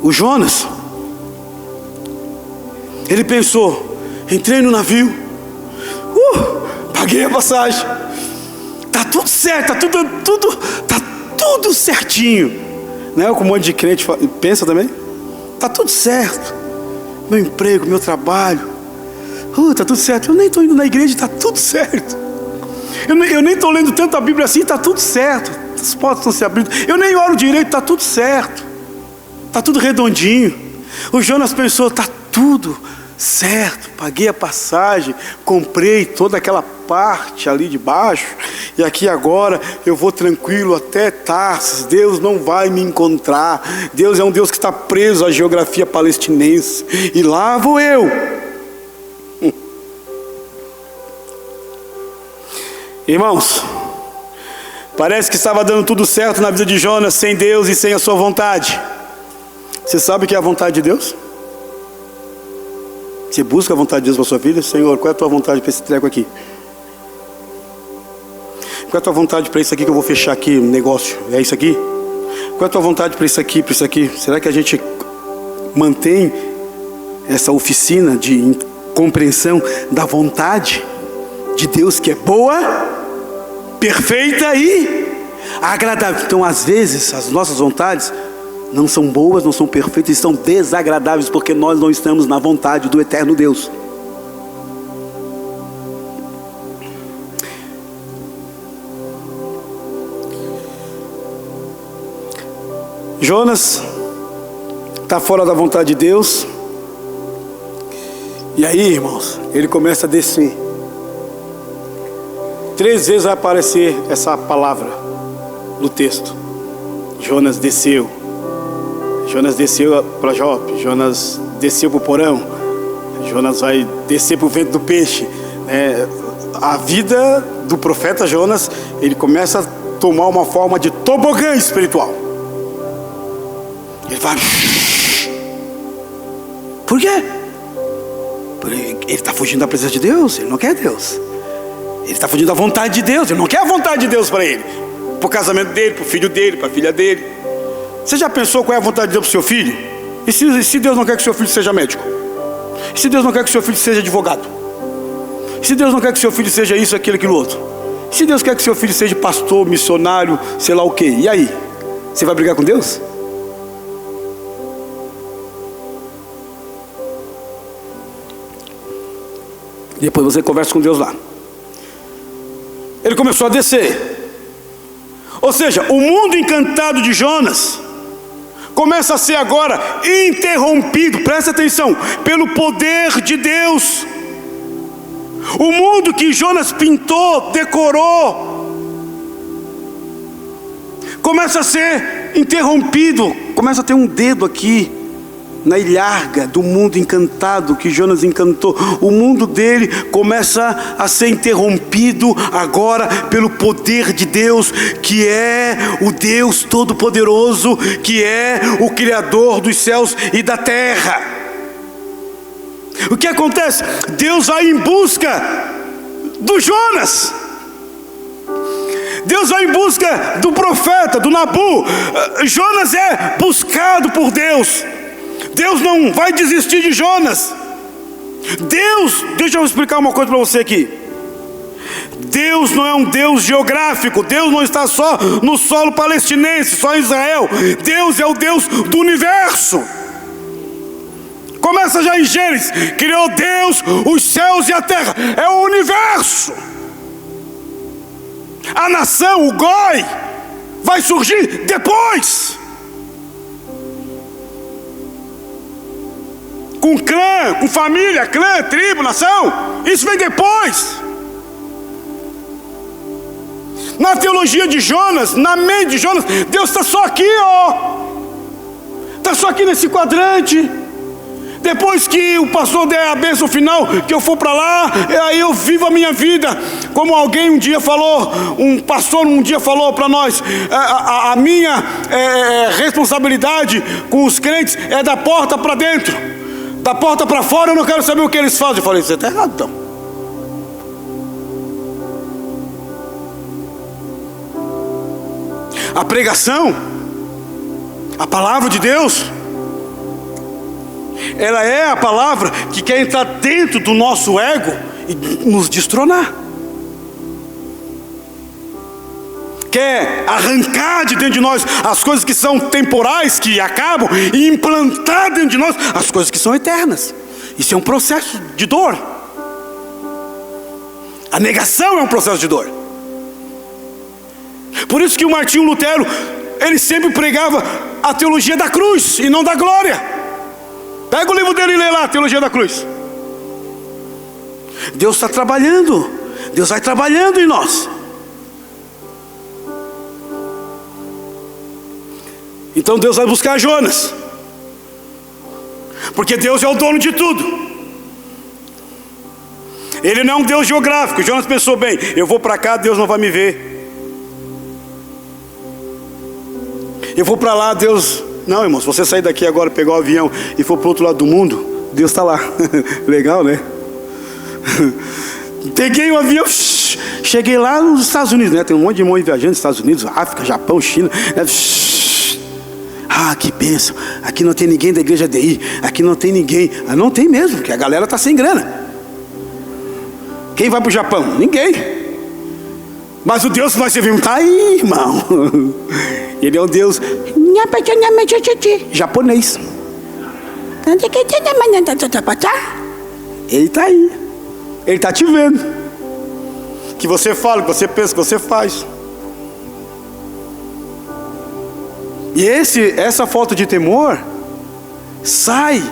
O Jonas, ele pensou, entrei no navio, paguei a passagem, tá tudo certo, tá tudo certinho. Não é o que um monte de crente pensa também? Tá tudo certo, meu emprego, meu trabalho, tá tudo certo. Eu nem estou indo na igreja, tá tudo certo. Eu nem estou lendo tanto a Bíblia assim, tá tudo certo. As portas estão se abrindo. Eu nem oro direito, tá tudo certo. Tá tudo redondinho. O Jonas pensou, tá tudo certo. Paguei a passagem, comprei toda aquela parte ali de baixo, e aqui agora eu vou tranquilo até Tarsis. Deus não vai me encontrar. Deus é um Deus que está preso à geografia palestinense, e lá vou eu. Irmãos, parece que estava dando tudo certo na vida de Jonas, sem Deus e sem a sua vontade. Você sabe o que é a vontade de Deus? Você busca a vontade de Deus para a sua vida? Senhor, qual é a tua vontade para esse treco aqui? Qual é a tua vontade para isso aqui que eu vou fechar aqui, negócio? É isso aqui? Qual é a tua vontade para isso aqui, para isso aqui? Será que a gente mantém essa oficina de compreensão da vontade de Deus, que é boa, perfeita e agradável? Então, às vezes, as nossas vontades não são boas, não são perfeitas, estão desagradáveis, porque nós não estamos na vontade do eterno Deus. Jonas está fora da vontade de Deus, e aí, irmãos, ele começa a descer. 3 vezes vai aparecer essa palavra no texto. Jonas desceu. Jonas desceu para Jope. Jonas desceu para o porão. Jonas vai descer para o ventre do peixe. A vida do profeta Jonas, ele começa a tomar uma forma de tobogã espiritual. Ele vai. Por quê? Porque ele está fugindo da presença de Deus. Ele não quer Deus. Ele está fugindo da vontade de Deus. Ele não quer a vontade de Deus para ele, para o casamento dele, para o filho dele, para a filha dele. Você já pensou qual é a vontade de Deus para o seu filho? E se Deus não quer que o seu filho seja médico? E se Deus não quer que o seu filho seja advogado? E se Deus não quer que o seu filho seja isso, aquilo, aquilo outro? E se Deus quer que o seu filho seja pastor, missionário, sei lá o quê? E aí? Você vai brigar com Deus? Depois você conversa com Deus lá. Ele começou a descer. Ou seja, o mundo encantado de Jonas começa a ser agora interrompido, presta atenção, pelo poder de Deus. O mundo que Jonas pintou, decorou, começa a ser interrompido. Começa a ter um dedo aqui na ilharga do mundo encantado que Jonas encantou. O mundo dele começa a ser interrompido agora pelo poder de Deus, que é o Deus Todo-Poderoso, que é o Criador dos céus e da terra. O que acontece? Deus vai em busca do Jonas. Deus vai em busca do profeta, do Nabu. Jonas é buscado por Deus. Deus não vai desistir de Jonas. Deus, deixa eu explicar uma coisa para você aqui. Deus não é um Deus geográfico. Deus não está só no solo palestinense, só em Israel. Deus é o Deus do universo. Começa já em Gênesis. Criou Deus os céus e a terra. É o universo. A nação, o Goi, vai surgir depois. Com clã, com família, clã, tribo, nação. Isso vem depois. Na teologia de Jonas, na mente de Jonas, Deus está só aqui, ó. Está só aqui nesse quadrante. Depois que o pastor der a bênção final, que eu for para lá, aí eu vivo a minha vida. Como alguém um dia falou, um pastor um dia falou para nós, a minha responsabilidade com os crentes é da porta para dentro. Da porta para fora eu não quero saber o que eles fazem. Eu falei, você está errado então. A pregação, a palavra de Deus, ela é a palavra que quer entrar dentro do nosso ego e nos destronar. Quer arrancar de dentro de nós as coisas que são temporais, que acabam, e implantar dentro de nós as coisas que são eternas. Isso é um processo de dor. A negação é um processo de dor. Por isso que o Martinho Lutero, ele sempre pregava a teologia da cruz e não da glória. Pega o livro dele e lê lá, a teologia da cruz. Deus está trabalhando, Deus vai trabalhando em nós. Então Deus vai buscar Jonas, porque Deus é o dono de tudo. Ele não é um Deus geográfico. Jonas pensou bem: eu vou para cá, Deus não vai me ver. Eu vou para lá, Deus... Não, irmão, se você sair daqui agora, pegar o avião e for para o outro lado do mundo, Deus está lá. Legal, né? Peguei o avião, cheguei lá nos Estados Unidos, né? Tem um monte de irmãos viajando nos Estados Unidos, África, Japão, China, né? Ah, que bênção. Aqui não tem ninguém da igreja DI. Aqui não tem ninguém. Ah, não tem mesmo, porque a galera está sem grana. Quem vai para o Japão? Ninguém. Mas o Deus que nós servimos está aí, irmão. Ele é um Deus japonês. Ele está aí. Ele está te vendo. Que você fala, que você pensa, que você faz. E essa falta de temor sai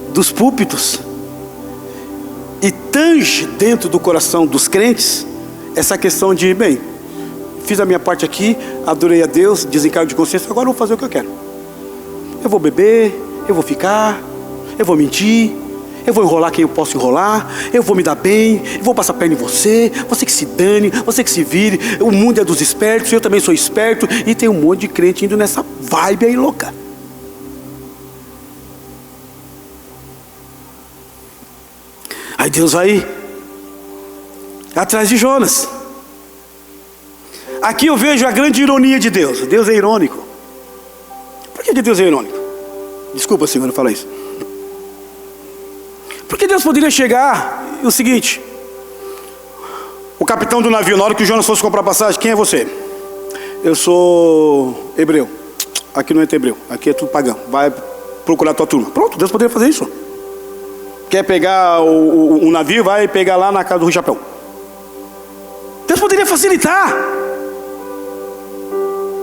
dos púlpitos e tange dentro do coração dos crentes essa questão de: bem, fiz a minha parte aqui, adorei a Deus, desencargo de consciência, agora eu vou fazer o que eu quero. Eu vou beber, eu vou ficar, eu vou mentir, eu vou enrolar quem eu posso enrolar, eu vou me dar bem, eu vou passar perna em você que se dane, você que se vire, o mundo é dos espertos, eu também sou esperto. E tem um monte de crente indo nessa vibe aí louca. Aí Deus vai atrás de Jonas. Aqui eu vejo a grande ironia de Deus. Deus é irônico. Por que Deus é irônico? Desculpa, Senhor, eu falar isso. Porque Deus poderia chegar e o seguinte: o capitão do navio, na hora que o Jonas fosse comprar passagem: quem é você? Eu sou hebreu. Aqui não é hebreu, aqui é tudo pagão. Vai procurar a tua turma. Pronto, Deus poderia fazer isso. Quer pegar o navio? Vai pegar lá na casa do Rui Chapéu. Deus poderia facilitar.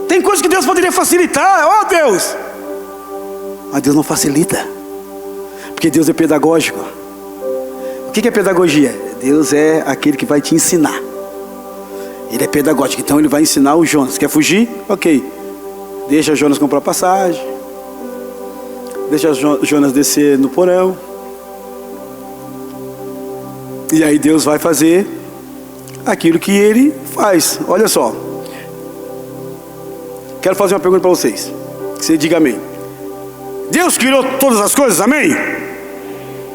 Tem coisas que Deus poderia facilitar. Oh Deus! Mas Deus não facilita, porque Deus é pedagógico. O que é pedagogia? Deus é aquele que vai te ensinar. Ele é pedagógico, então ele vai ensinar o Jonas. Quer fugir? Ok. Deixa Jonas comprar passagem. Deixa Jonas descer no porão. E aí Deus vai fazer aquilo que ele faz. Olha só. Quero fazer uma pergunta para vocês. Que você diga amém. Deus criou todas as coisas, amém?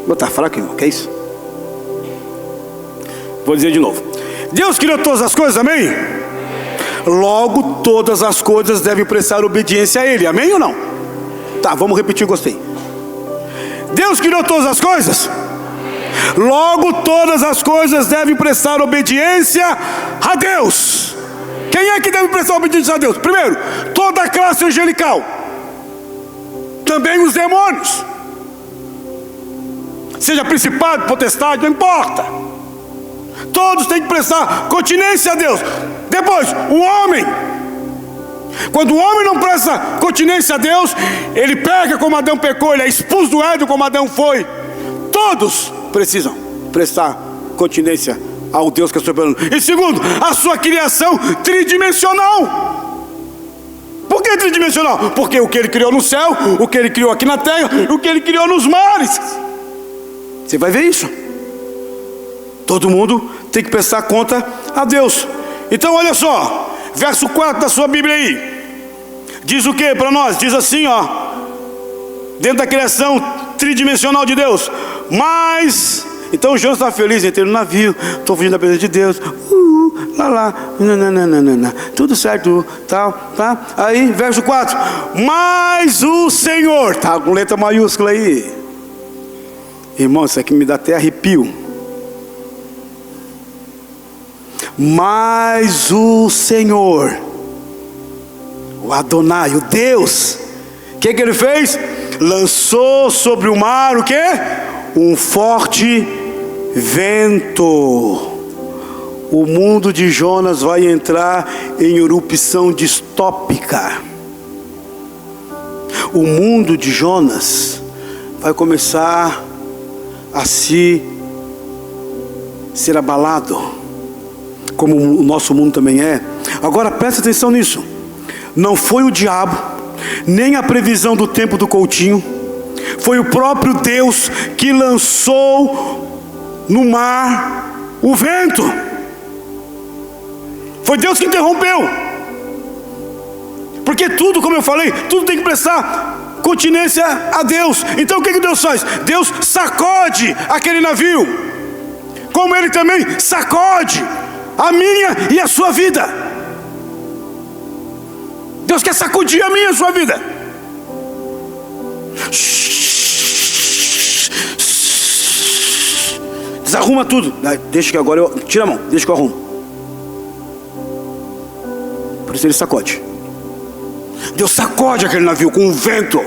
Vou estar fraco, irmão, que é isso? Vou dizer de novo. Deus criou todas as coisas, amém? Logo, todas as coisas devem prestar obediência a Ele, amém ou não? Tá, vamos repetir, gostei. Deus criou todas as coisas? Logo, todas as coisas devem prestar obediência a Deus. Quem é que deve prestar obediência a Deus? Primeiro, toda a classe angelical. Também os demônios. Seja principado, potestade, não importa. Todos têm que prestar continência a Deus. Depois, o homem. Quando o homem não presta continência a Deus, ele peca como Adão pecou, ele é expulso do Éden como Adão foi. Todos precisam prestar continência ao Deus que é soberano. E segundo, a sua criação tridimensional. Por que tridimensional? Porque o que ele criou no céu, o que ele criou aqui na terra, o que ele criou nos mares. Você vai ver isso. Todo mundo tem que prestar conta a Deus. Então olha só, verso 4 da sua Bíblia aí. Diz o que para nós? Diz assim, ó, dentro da criação tridimensional de Deus. Mas, então o Jonas está feliz em ter um navio. Estou fugindo da presença de Deus. lá, não, tudo certo, tal, tá? Aí, verso 4, mas o Senhor, tá com letra maiúscula aí. Irmão, isso aqui me dá até arrepio. Mas o Senhor, o Adonai, o Deus, o que ele fez? Lançou sobre o mar o quê? Um forte vento. O mundo de Jonas vai entrar em erupção distópica. O mundo de Jonas vai começar a ser abalado, como o nosso mundo também é. Agora presta atenção nisso. Não foi o diabo, nem a previsão do tempo do Coutinho. Foi o próprio Deus que lançou no mar o vento. Foi Deus que interrompeu. Porque tudo, como eu falei, tudo tem que prestar continência a Deus. Então o que Deus faz? Deus sacode aquele navio, como Ele também sacode a minha e a sua vida. Deus quer sacudir a minha e a sua vida. Desarruma tudo. Deixa que agora eu... Tira a mão, deixa que eu arrumo. Por isso Ele sacode. Deus sacode aquele navio com o vento.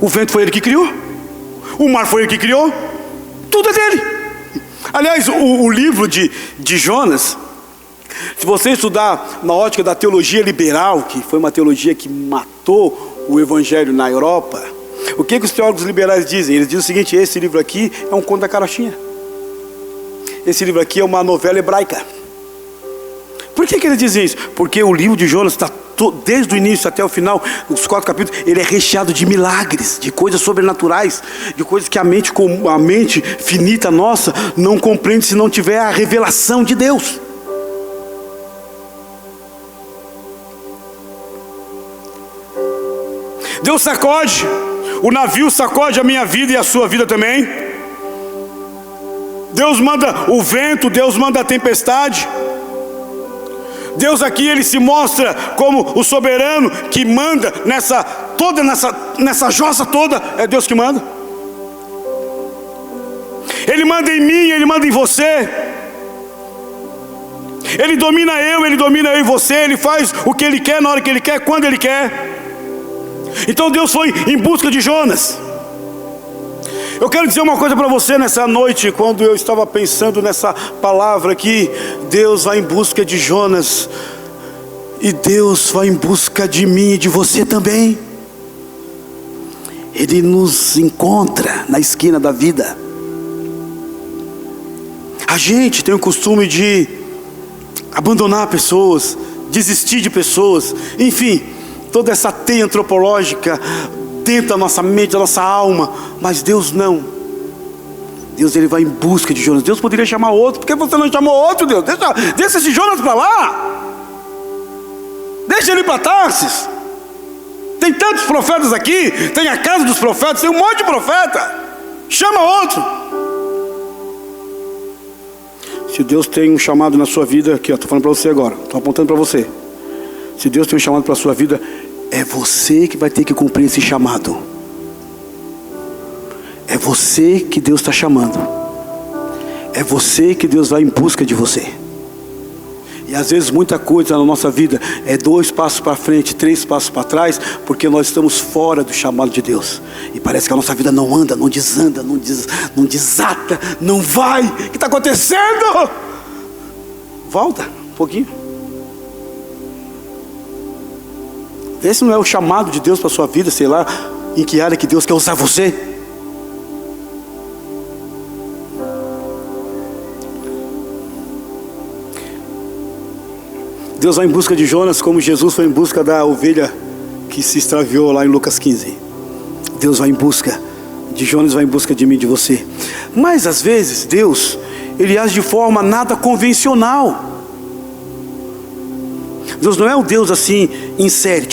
O vento foi Ele que criou. O mar foi Ele que criou. Tudo é dele. Aliás, o livro de Jonas, se você estudar na ótica da teologia liberal, que foi uma teologia que matou o evangelho na Europa, o que os teólogos liberais dizem? Eles dizem o seguinte: esse livro aqui é um conto da carochinha. Esse livro aqui é uma novela hebraica. Por que eles dizem isso? Porque o livro de Jonas está desde o início até o final, os 4 capítulos, ele é recheado de milagres, de coisas sobrenaturais, de coisas que a mente finita nossa não compreende se não tiver a revelação de Deus. Deus sacode, o navio sacode a minha vida e a sua vida também. Deus manda o vento, Deus manda a tempestade. Deus aqui, Ele se mostra como o soberano que manda nessa jossa toda. É Deus que manda. Ele manda em mim, Ele manda em você. Ele domina eu e você. Ele faz o que Ele quer, na hora que Ele quer, quando Ele quer. Então Deus foi em busca de Jonas. Eu quero dizer uma coisa para você nessa noite. Quando eu estava pensando nessa palavra aqui, Deus vai em busca de Jonas, e Deus vai em busca de mim e de você também. Ele nos encontra na esquina da vida. A gente tem o costume de abandonar pessoas, desistir de pessoas, enfim, toda essa teia antropológica dentro da nossa mente, da nossa alma. Mas Deus não. Deus, Ele vai em busca de Jonas. Deus poderia chamar outro. Por que você não chamou outro, Deus? Deixa esse Jonas para lá. Deixa ele para Tarsis. Tem tantos profetas aqui. Tem a casa dos profetas. Tem um monte de profeta. Chama outro. Se Deus tem um chamado na sua vida, aqui, estou falando para você agora, estou apontando para você. Se Deus tem um chamado para a sua vida, é você que vai ter que cumprir esse chamado. É você que Deus está chamando. É você que Deus vai em busca de você. E às vezes muita coisa na nossa vida é 2 passos para frente, 3 passos para trás, porque nós estamos fora do chamado de Deus. E parece que a nossa vida não anda, não desanda, não desata, não vai. O que está acontecendo? Volta um pouquinho. Esse não é o chamado de Deus para a sua vida, sei lá em que área que Deus quer usar você. Deus vai em busca de Jonas como Jesus foi em busca da ovelha que se extraviou lá em Lucas 15. Deus vai em busca de Jonas, vai em busca de mim, de você. Mas às vezes Deus, Ele age de forma nada convencional. Deus não é um Deus assim em série.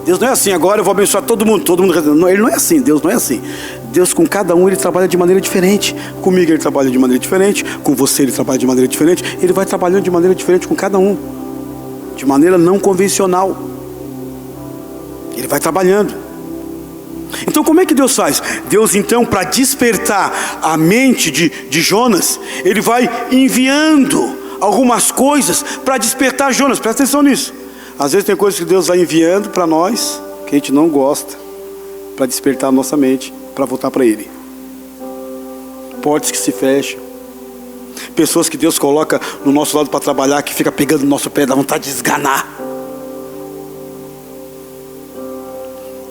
Deus não é assim: agora eu vou abençoar todo mundo. Não, Ele não é assim. Deus não é assim. Deus com cada um, Ele trabalha de maneira diferente. Comigo Ele trabalha de maneira diferente, com você Ele trabalha de maneira diferente. Ele vai trabalhando de maneira diferente com cada um, de maneira não convencional. Ele vai trabalhando. Então como é que Deus faz? Deus então, para despertar a mente de Jonas, Ele vai enviando algumas coisas para despertar Jonas. Presta atenção nisso. Às vezes tem coisas que Deus vai enviando para nós, que a gente não gosta, para despertar a nossa mente, para voltar para Ele. Portas que se fecham, pessoas que Deus coloca no nosso lado para trabalhar, que fica pegando no nosso pé, dá vontade de esganar.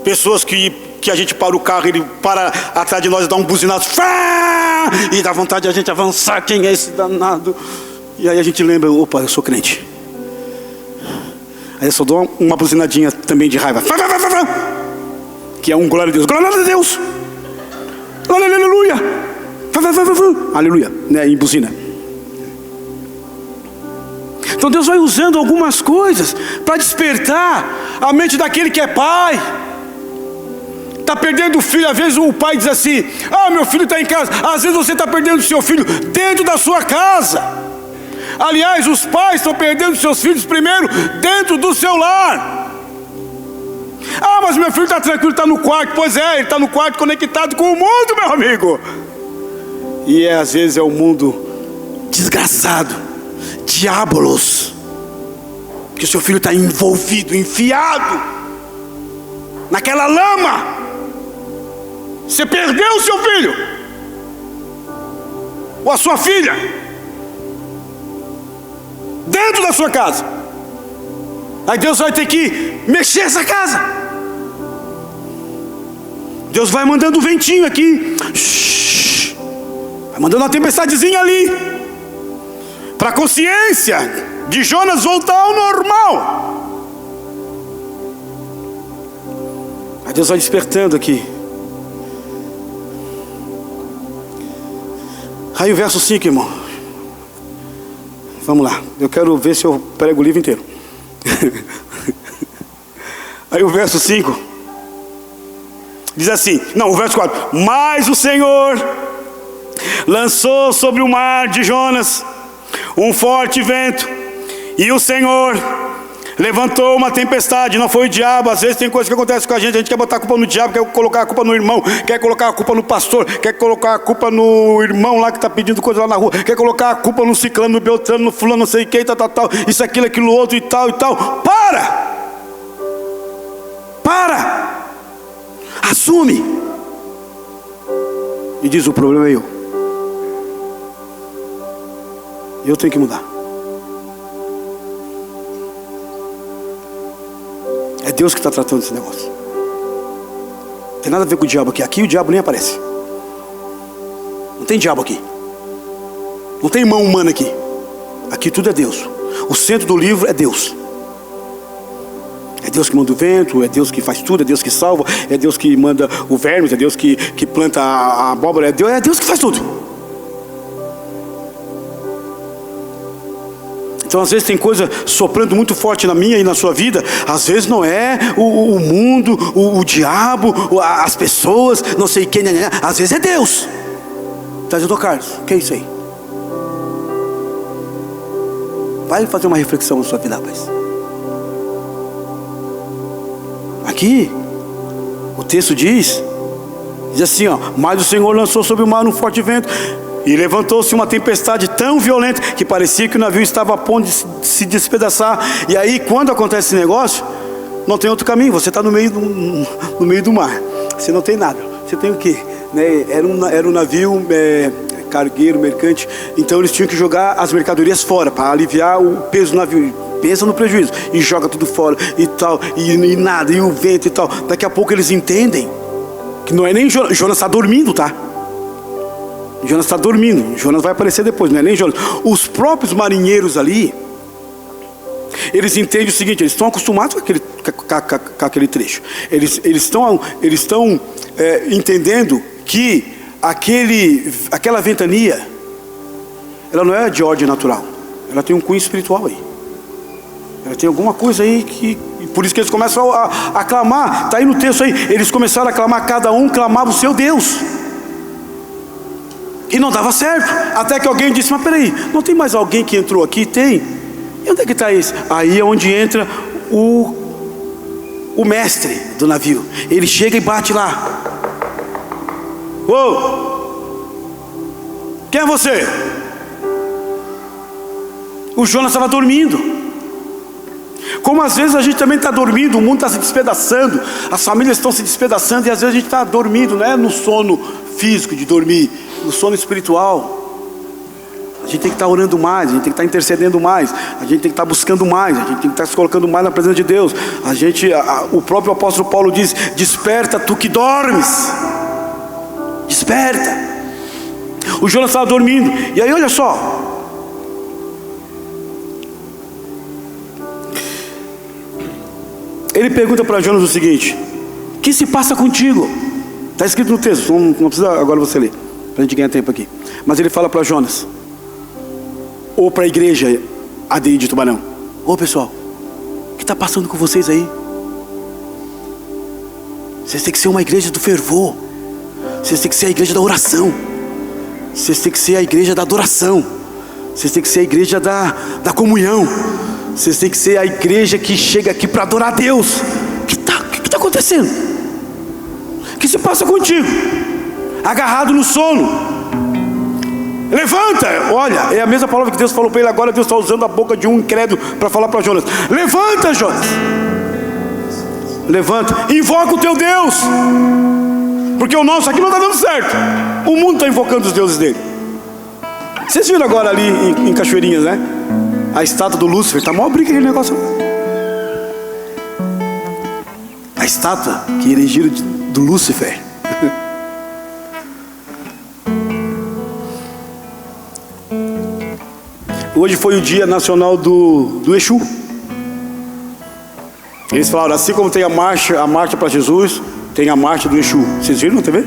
Pessoas que a gente para o carro, ele para atrás de nós e dá um buzinaço, e dá vontade de a gente avançar. Quem é esse danado? E aí a gente lembra, opa, eu sou crente. Aí eu só dou uma buzinadinha também de raiva, que é um glória a Deus, glória a Deus, aleluia, aleluia, né, em buzina. Então Deus vai usando algumas coisas para despertar a mente daquele que é pai. Está perdendo o filho, às vezes o pai diz assim, meu filho está em casa. Às vezes você está perdendo o seu filho dentro da sua casa. Aliás, os pais estão perdendo seus filhos primeiro dentro do seu lar. Mas meu filho está tranquilo, está no quarto. Pois é, ele está no quarto conectado com o mundo, meu amigo. E às vezes é o mundo desgraçado, diabolos, que o seu filho está envolvido, enfiado naquela lama. Você perdeu o seu filho, ou a sua filha, dentro da sua casa. Aí Deus vai ter que mexer essa casa. Deus vai mandando um ventinho aqui, vai mandando uma tempestadezinha ali, para a consciência de Jonas voltar ao normal. Aí Deus vai despertando aqui. Aí o verso 5, irmão. Vamos lá, eu quero ver se eu prego o livro inteiro. Aí o verso 5 diz assim, não, o verso 4: mas o Senhor lançou sobre o mar de Jonas um forte vento, e o Senhor levantou uma tempestade. Não foi o diabo. Às vezes tem coisas que acontecem com a gente quer botar a culpa no diabo, quer colocar a culpa no irmão, quer colocar a culpa no pastor, quer colocar a culpa no irmão lá que está pedindo coisa lá na rua, quer colocar a culpa no ciclano, no beltrano, no fulano, não sei quem, tal, isso, aquilo, outro e tal. Para! Assume! E diz, o problema é eu tenho que mudar. É Deus que está tratando esse negócio. Não tem nada a ver com o diabo aqui. Aqui o diabo nem aparece. Não tem diabo aqui. Não tem mão humana aqui. Aqui tudo é Deus. O centro do livro é Deus. É Deus que manda o vento, é Deus que faz tudo, é Deus que salva, é Deus que manda o verme, é Deus que planta a abóbora, é Deus que faz tudo. Então às vezes tem coisa soprando muito forte na minha e na sua vida. Às vezes não é o mundo, o diabo, as pessoas, não sei quem, às vezes é Deus. Tá dizendo, Carlos, o que é isso aí? Vai fazer uma reflexão na sua vida, rapaz. Aqui o texto diz assim, mas o Senhor lançou sobre o mar um forte vento, e levantou-se uma tempestade tão violenta que parecia que o navio estava a ponto de se despedaçar. E aí quando acontece esse negócio, não tem outro caminho. Você está no meio do mar, você não tem nada. Você tem o quê? Era um navio cargueiro, mercante. Então eles tinham que jogar as mercadorias fora para aliviar o peso do navio. Pensa no prejuízo, e joga tudo fora e tal, e nada, e o vento e tal. Daqui a pouco eles entendem que não é nem Jonas está dormindo, tá? Jonas está dormindo. Jonas vai aparecer depois, não é nem Jonas. Os próprios marinheiros ali, eles entendem o seguinte: eles estão acostumados com aquele trecho. Eles estão entendendo que aquela ventania, ela não é de ordem natural, ela tem um cunho espiritual aí. Tem alguma coisa aí que... Por isso que eles começam a clamar. Está aí no texto aí. Eles começaram a clamar, cada um clamava o seu Deus. E não dava certo. Até que alguém disse, mas peraí, não tem mais alguém que entrou aqui? Tem. E onde é que está esse? Aí é onde entra o mestre do navio. Ele chega e bate lá. Ô, quem é você? O Jonas estava dormindo. Como às vezes a gente também está dormindo, o mundo está se despedaçando, as famílias estão se despedaçando, e às vezes a gente está dormindo, não é no sono físico de dormir, no sono espiritual. A gente tem que estar orando mais, a gente tem que estar intercedendo mais, a gente tem que estar buscando mais, a gente tem que estar se colocando mais na presença de Deus. O próprio apóstolo Paulo diz, desperta tu que dormes, desperta. O Jonas estava dormindo, e aí olha só, ele pergunta para Jonas o seguinte: o que se passa contigo? Está escrito no texto, não precisa agora você ler, para a gente ganhar tempo aqui. Mas ele fala para Jonas, ou para a igreja ADI de Tubarão: ô pessoal, o que está passando com vocês aí? Vocês têm que ser uma igreja do fervor, vocês têm que ser a igreja da oração, vocês têm que ser a igreja da adoração, vocês têm que ser a igreja da comunhão, vocês têm que ser a igreja que chega aqui para adorar a Deus. O que está acontecendo? O que se passa contigo? Agarrado no sono. Levanta. Olha, é a mesma palavra que Deus falou para ele agora. Deus está usando a boca de um incrédulo para falar para Jonas. Levanta, Jonas. Levanta, invoca o teu Deus, porque o nosso aqui não está dando certo. O mundo está invocando os deuses dele. Vocês viram agora ali em Cachoeirinhas, né? A estátua do Lúcifer, tá mó briga aquele negócio. A estátua que erigiram do Lúcifer. Hoje foi o dia nacional do Exu. Eles falaram, assim como tem a marcha para Jesus, tem a marcha do Exu. Vocês viram na TV?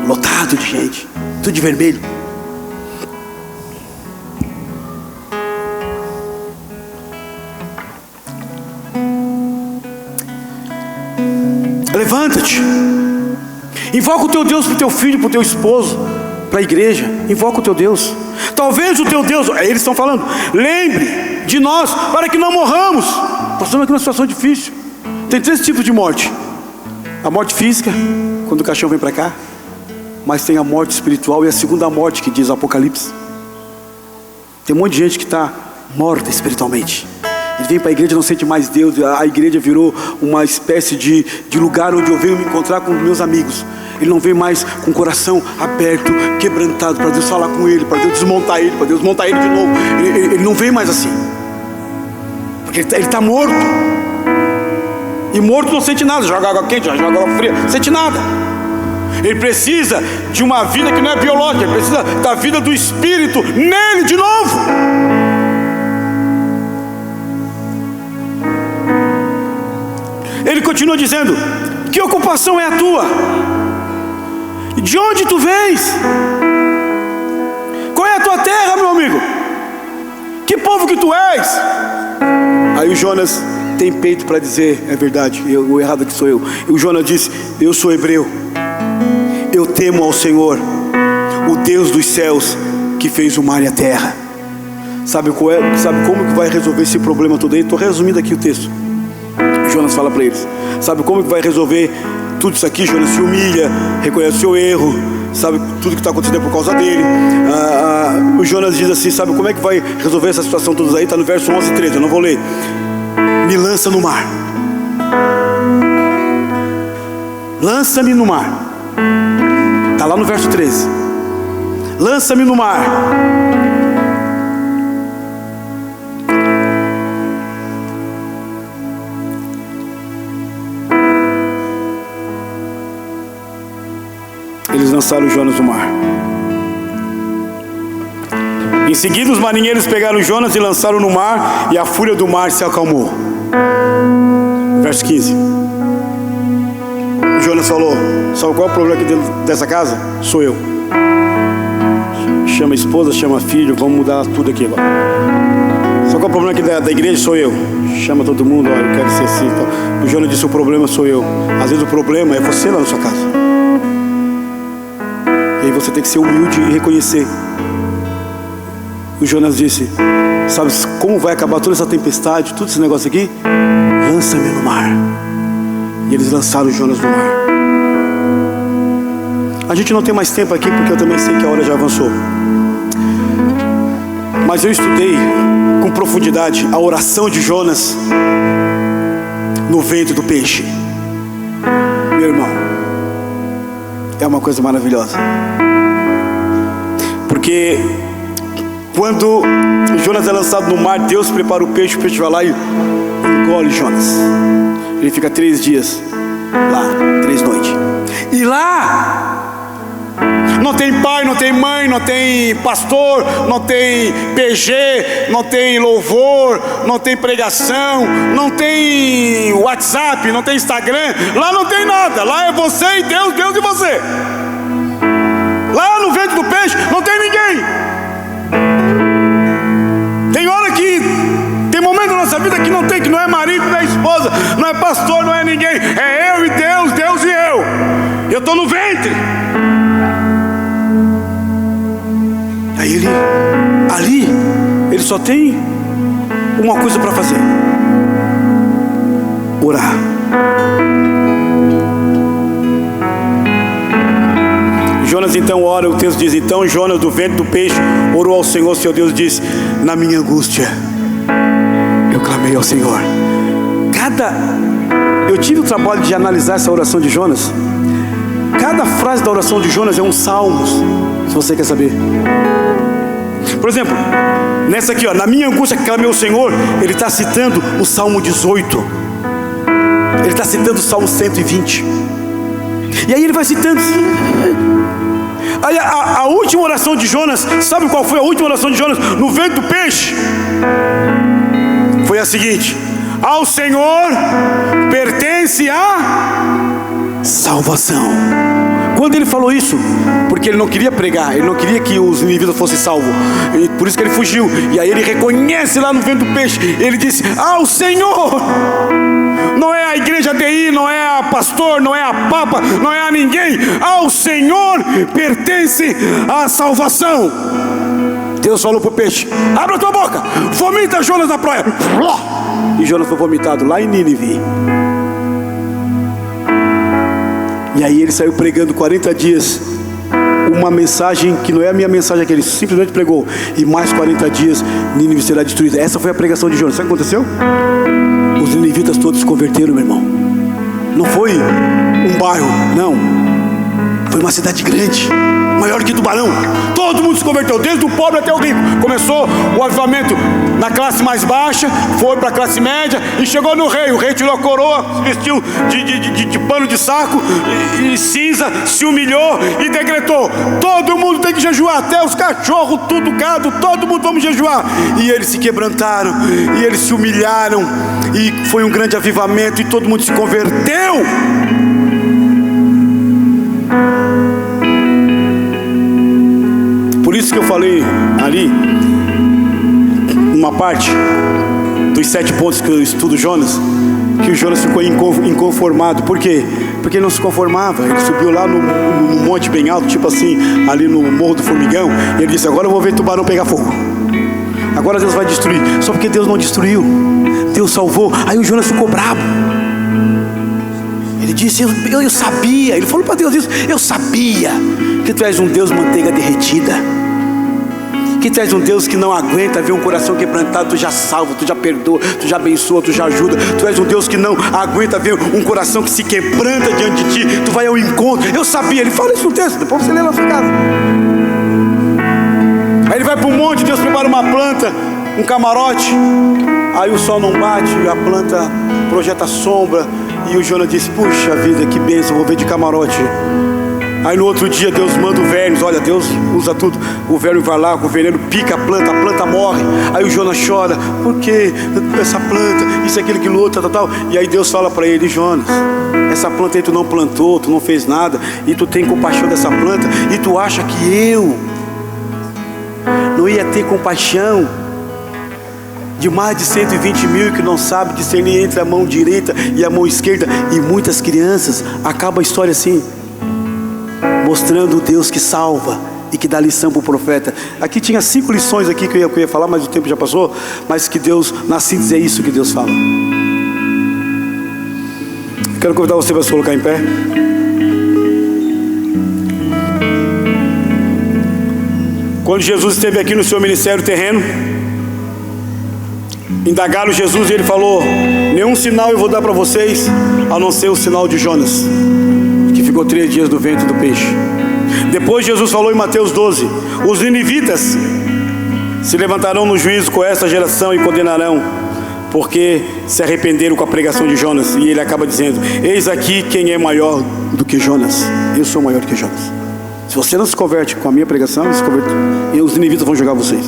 Lotado de gente, tudo de vermelho. Levanta-te, invoca o teu Deus para o teu filho, para o teu esposo, para a igreja. Invoca o teu Deus. Talvez o teu Deus, eles estão falando, lembre de nós para que não morramos. Nós estamos aqui numa situação difícil. Tem 3 tipos de morte: a morte física, quando o caixão vem para cá, mas tem a morte espiritual e a segunda morte que diz o Apocalipse. Tem um monte de gente que está morta espiritualmente. Ele vem para a igreja e não sente mais Deus. A igreja virou uma espécie de lugar onde eu venho me encontrar com meus amigos. Ele não vem mais com o coração aberto, quebrantado, para Deus falar com ele, para Deus desmontar ele, para Deus montar ele de novo. Ele não vem mais assim, porque ele está morto. E morto não sente nada. Joga água quente, joga água fria, não sente nada. Ele precisa de uma vida que não é biológica. Ele precisa da vida do Espírito nele de novo. Ele continua dizendo: que ocupação é a tua? De onde tu vens? Qual é a tua terra, meu amigo? Que povo que tu és? Aí o Jonas tem peito para dizer: é verdade, o errado aqui sou eu. E o Jonas disse: eu sou hebreu, eu temo ao Senhor, o Deus dos céus, que fez o mar e a terra. Sabe como que vai resolver esse problema todo aí? Estou resumindo aqui o texto. Jonas fala para eles: sabe como que vai resolver tudo isso aqui? Jonas se humilha, reconhece o seu erro, sabe tudo que está acontecendo é por causa dele. O Jonas diz assim: sabe como é que vai resolver essa situação toda aí? Está no verso 11 e 13, eu não vou ler. Me lança no mar, lança-me no mar. Está lá no verso 13. Lança-me no mar. Eles lançaram Jonas no mar. Em seguida os marinheiros pegaram Jonas e lançaram no mar, e a fúria do mar se acalmou. Verso 15. Jonas falou: sabe qual é o problema aqui dentro dessa casa? Sou eu. Chama a esposa, chama a filha, vamos mudar tudo aqui agora. Só qual é o problema aqui da igreja? Sou eu. Chama todo mundo, olha, eu quero ser assim. Então. O Jonas disse, o problema sou eu. Às vezes o problema é você lá na sua casa. E aí você tem que ser humilde e reconhecer. O Jonas disse, sabe como vai acabar toda essa tempestade, todo esse negócio aqui? Lança-me no mar. E eles lançaram o Jonas no mar. A gente não tem mais tempo aqui, porque eu também sei que a hora já avançou. Mas eu estudei com profundidade a oração de Jonas no ventre do peixe. Meu irmão, é uma coisa maravilhosa. Porque quando Jonas é lançado no mar, Deus prepara o peixe vai lá e engole Jonas. Ele fica 3 dias lá, 3 noites. E lá não tem pai, não tem mãe, não tem pastor, não tem PG, não tem louvor, não tem pregação, não tem WhatsApp, não tem Instagram. Lá não tem nada, lá é você e Deus, Deus e você. Lá no ventre do peixe não tem ninguém. Tem hora que, tem momento da nossa vida que não tem, que não é marido, não é esposa, não é pastor, não é ninguém. É eu e Deus, Deus e eu. Eu estou no ventre. Aí ali, ele só tem uma coisa para fazer: orar. Jonas então ora, o texto diz, então Jonas do ventre do peixe orou ao Senhor, seu Deus disse, na minha angústia, eu clamei ao Senhor. Eu tive o trabalho de analisar essa oração de Jonas. Cada frase da oração de Jonas é um salmo, se você quer saber. Por exemplo, nessa aqui, ó, na minha angústia que clamei ao Senhor, ele está citando o Salmo 18. Ele está citando o Salmo 120. E aí ele vai citando. Aí a última oração de Jonas, sabe qual foi a última oração de Jonas no ventre do peixe? Foi a seguinte: ao Senhor pertence a salvação. Quando ele falou isso, porque ele não queria pregar, ele não queria que os ninivitas fossem salvos, e por isso que ele fugiu. E aí ele reconhece lá no ventre do peixe, ele disse, ao Senhor. Não é a igreja DI, não é a pastor, não é a papa, não é a ninguém. Ao Senhor pertence a salvação. Deus falou para o peixe, abre a tua boca, vomita Jonas na praia. E Jonas foi vomitado lá em Nínive. E aí ele saiu pregando 40 dias uma mensagem que não é a minha mensagem, que ele simplesmente pregou. E mais 40 dias Nínive será destruída. Essa foi a pregação de Jonas. Sabe o que aconteceu? Os ninivitas todos se converteram, meu irmão. Não foi um bairro, não. Foi uma cidade grande, maior que Tubarão. Todo mundo se converteu, desde o pobre até o rico. Começou o avivamento na classe mais baixa, foi para a classe média e chegou no rei. O rei tirou a coroa, se vestiu de pano de saco e cinza, se humilhou e decretou: todo mundo tem que jejuar, até os cachorros, tudo gado, todo mundo vamos jejuar. E eles se quebrantaram, e eles se humilharam, e foi um grande avivamento, e todo mundo se converteu. Por isso que eu falei ali, uma parte dos 7 pontos que eu estudo Jonas, que o Jonas ficou inconformado. Por quê? Porque ele não se conformava. Ele subiu lá no monte bem alto, tipo assim, ali no Morro do Formigão, e ele disse: agora eu vou ver tubarão pegar fogo, agora Deus vai destruir. Só porque Deus não destruiu, Deus salvou. Aí o Jonas ficou bravo. Ele disse: eu sabia. Ele falou para Deus isso: eu sabia que tu és um Deus manteiga derretida, que tu és um Deus que não aguenta ver um coração quebrantado. Tu já salva, tu já perdoa, tu já abençoa, tu já ajuda. Tu és um Deus que não aguenta ver um coração que se quebranta diante de ti. Tu vai ao encontro. Eu sabia. Ele fala isso no texto, depois você lê na sua casa. Aí ele vai para um monte, Deus prepara uma planta, um camarote. Aí o sol não bate, a planta projeta sombra. E o Jonas disse: puxa vida, que bênção, vou ver de camarote. Aí no outro dia Deus manda o verme. Olha, Deus usa tudo. O verme vai lá, o veneno pica a planta morre. Aí o Jonas chora: por que essa planta, isso, aquilo, aquilo outro, tal. E aí Deus fala para ele: Jonas, essa planta aí tu não plantou, tu não fez nada, e tu tem compaixão dessa planta, e tu acha que eu não ia ter compaixão de mais de 120 mil que não sabe discernir entre a mão direita e a mão esquerda, e muitas crianças. Acaba a história assim, mostrando o Deus que salva e que dá lição para o profeta. Aqui tinha 5 lições aqui que eu ia falar, mas o tempo já passou. Mas que Deus, na síntese, é isso que Deus fala. Quero convidar você para se colocar em pé. Quando Jesus esteve aqui no seu ministério terreno, indagaram Jesus e ele falou: nenhum sinal eu vou dar para vocês, a não ser o sinal de Jonas, que ficou 3 dias no ventre do peixe. Depois Jesus falou em Mateus 12: os ninivitas se levantarão no juízo com esta geração e condenarão, porque se arrependeram com a pregação de Jonas. E ele acaba dizendo: eis aqui quem é maior do que Jonas. Eu sou maior do que Jonas. Se você não se converte com a minha pregação, e os ninivitas vão julgar vocês.